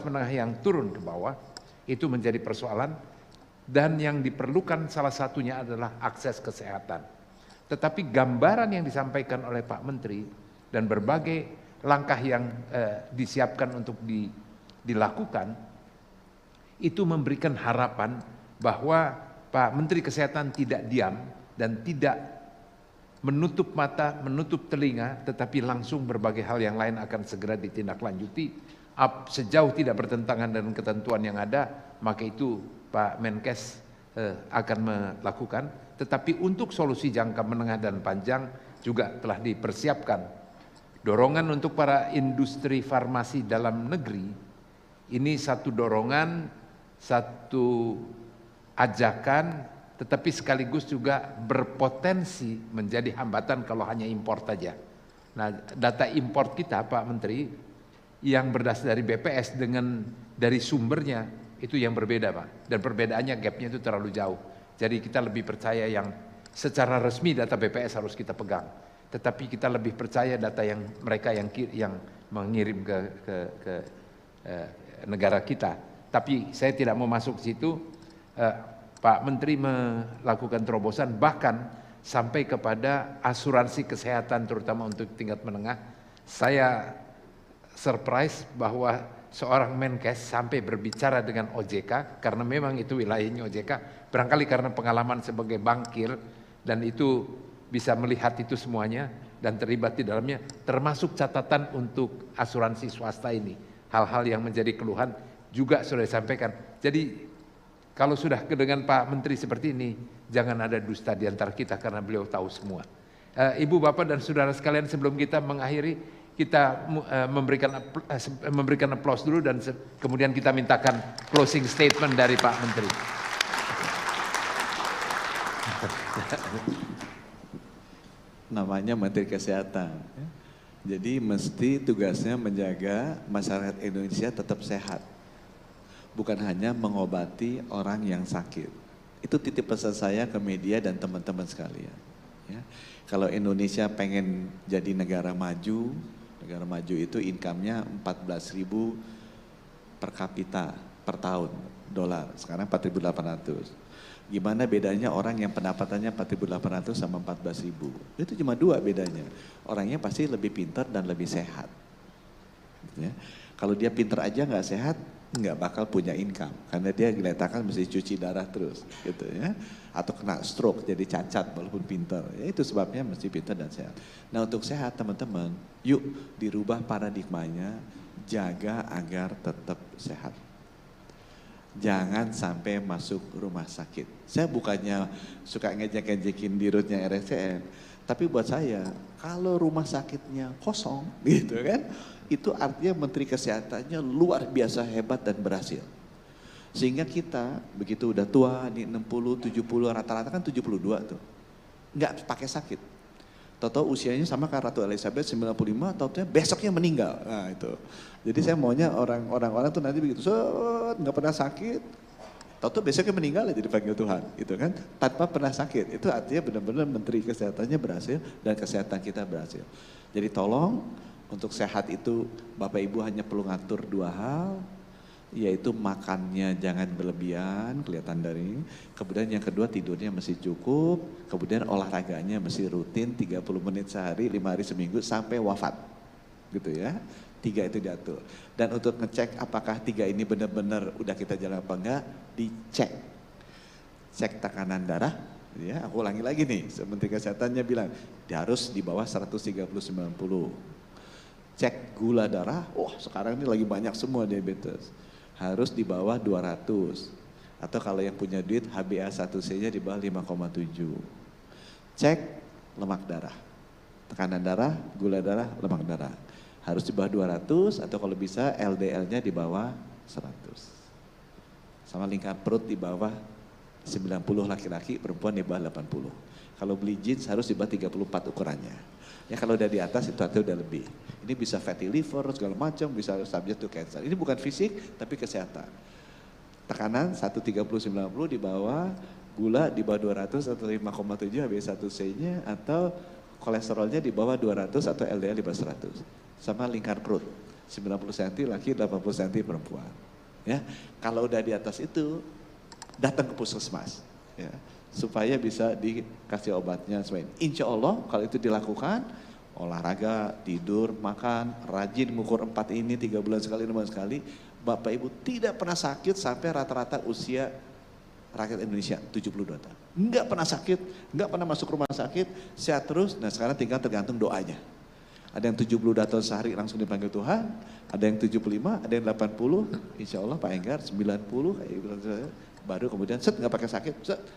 menengah yang turun ke bawah, itu menjadi persoalan, dan yang diperlukan salah satunya adalah akses kesehatan. Tetapi gambaran yang disampaikan oleh Pak Menteri dan berbagai langkah yang disiapkan untuk dilakukan, itu memberikan harapan bahwa Pak Menteri Kesehatan tidak diam dan tidak menutup mata, menutup telinga, tetapi langsung berbagai hal yang lain akan segera ditindaklanjuti. Sejauh tidak bertentangan dengan ketentuan yang ada, maka itu Pak Menkes akan melakukan. Tetapi untuk solusi jangka menengah dan panjang juga telah dipersiapkan. Dorongan untuk para industri farmasi dalam negeri, ini satu dorongan, satu ajakan, tetapi sekaligus juga berpotensi menjadi hambatan kalau hanya impor saja. Nah, data impor kita Pak Menteri yang berdasar dari BPS dengan dari sumbernya itu yang berbeda Pak. Dan perbedaannya gapnya itu terlalu jauh. Jadi kita lebih percaya yang secara resmi data BPS harus kita pegang. Tetapi kita lebih percaya data yang mereka yang mengirim ke negara kita. Tapi saya tidak mau masuk ke situ. Pak Menteri melakukan terobosan bahkan sampai kepada asuransi kesehatan terutama untuk tingkat menengah. Saya surprise bahwa seorang Menkes sampai berbicara dengan OJK karena memang itu wilayahnya OJK. Barangkali karena pengalaman sebagai bankir dan itu bisa melihat itu semuanya dan terlibat di dalamnya, termasuk catatan untuk asuransi swasta ini. Hal-hal yang menjadi keluhan juga sudah disampaikan. Jadi kalau sudah dengan Pak Menteri seperti ini, jangan ada dusta di antara kita karena beliau tahu semua. Ibu, Bapak, dan saudara sekalian, sebelum kita mengakhiri, kita memberikan aplaus dulu dan kemudian kita mintakan closing statement dari Pak Menteri. Namanya Menteri Kesehatan. Jadi mesti tugasnya menjaga masyarakat Indonesia tetap sehat. Bukan hanya mengobati orang yang sakit. Itu titip pesan saya ke media dan teman-teman sekalian. Ya. Kalau Indonesia pengen jadi negara maju, Negara maju itu income-nya 14.000 per kapita per tahun dolar. Sekarang 4.800. Gimana bedanya orang yang pendapatannya 4.800 sama 14.000? Itu cuma 2 bedanya. Orangnya pasti lebih pintar dan lebih sehat. Ya. Kalau dia pintar aja nggak sehat, nggak bakal punya income. Karena dia diletakkan mesti cuci darah terus. Gitu ya. Atau kena stroke jadi cacat walaupun pintar. Ya, itu sebabnya mesti pintar dan sehat. Nah untuk sehat teman-teman, yuk dirubah paradigmanya, jaga agar tetap sehat. Jangan sampai masuk rumah sakit. Saya bukannya suka ngejek-ngejekin dirutnya RSCM, tapi buat saya kalau rumah sakitnya kosong gitu kan, itu artinya Menteri Kesehatannya luar biasa hebat dan berhasil. Sehingga kita begitu udah tua, nih 60, 70, rata-rata kan 72 tuh, nggak pakai sakit. Tahu-tahu usianya sama kayak Ratu Elizabeth 95, tahu-tahu besoknya meninggal. Nah itu. Jadi saya maunya orang-orang tuh nanti begitu, nggak pernah sakit, tahu-tahu besoknya meninggal aja dipanggil Tuhan, gitu kan? Tanpa pernah sakit. Itu artinya benar-benar Menteri Kesehatannya berhasil dan kesehatan kita berhasil. Jadi tolong untuk sehat itu Bapak Ibu hanya perlu ngatur 2 hal. Yaitu makannya jangan berlebihan, kelihatan dari. Kemudian yang kedua tidurnya mesti cukup. Kemudian olahraganya mesti rutin 30 menit sehari, 5 hari seminggu sampai wafat. Gitu ya. 3 itu diatur. Dan untuk ngecek apakah 3 ini benar-benar udah kita jalan apa enggak, dicek. Cek tekanan darah. Ya, aku ulangi lagi nih, Menteri Kesehatannya bilang dia harus di bawah 130/90. Cek gula darah, sekarang ini lagi banyak semua diabetes. Harus di bawah 200. Atau kalau yang punya duit HbA1c-nya di bawah 5,7. Cek lemak darah. Tekanan darah, gula darah, lemak darah. Harus di bawah 200 atau kalau bisa LDL-nya di bawah 100. Sama lingkar perut di bawah 90 laki-laki, perempuan di bawah 80. Kalau beli jeans harus di bawah 34 ukurannya. Ya kalau udah di atas itu artinya udah lebih. Ini bisa fatty liver segala macam, bisa subject to cancer. Ini bukan fisik tapi kesehatan. Tekanan 130/90 di bawah, gula di bawah 200 atau 5,7 HbA1c-nya atau kolesterolnya di bawah 200 atau LDL di bawah 100. Sama lingkar perut 90 cm laki, 80 cm perempuan. Ya, kalau udah di atas itu datang ke puskesmas. Ya. Supaya bisa dikasih obatnya sesuai. Insya Allah kalau itu dilakukan, olahraga, tidur, makan, rajin mengukur 4 ini 3 bulan sekali, 6 bulan sekali, Bapak Ibu tidak pernah sakit sampai rata-rata usia rakyat Indonesia 72 tahun. Enggak pernah sakit, enggak pernah masuk rumah sakit, sehat terus. Nah sekarang tinggal tergantung doanya. Ada yang 72 tahun sehari langsung dipanggil Tuhan, ada yang 75, ada yang 80, insya Allah Pak Enggar 90 kayak gitu. Baru kemudian nggak pakai sakit,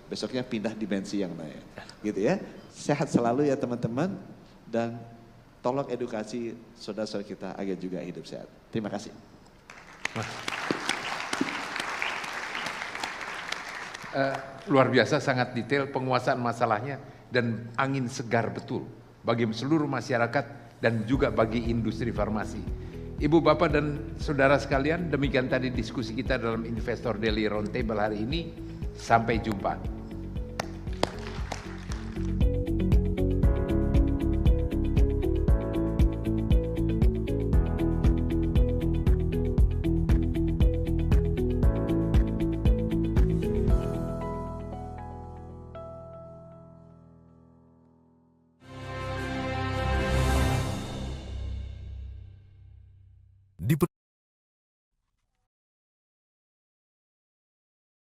besoknya pindah dimensi yang lain, gitu ya. Sehat selalu ya teman-teman dan tolong edukasi saudara-saudara kita agar juga hidup sehat. Terima kasih. Luar biasa, sangat detail penguasaan masalahnya dan angin segar betul bagi seluruh masyarakat dan juga bagi industri farmasi. Ibu, Bapak, dan saudara sekalian, demikian tadi diskusi kita dalam Investor Daily Roundtable hari ini. Sampai jumpa.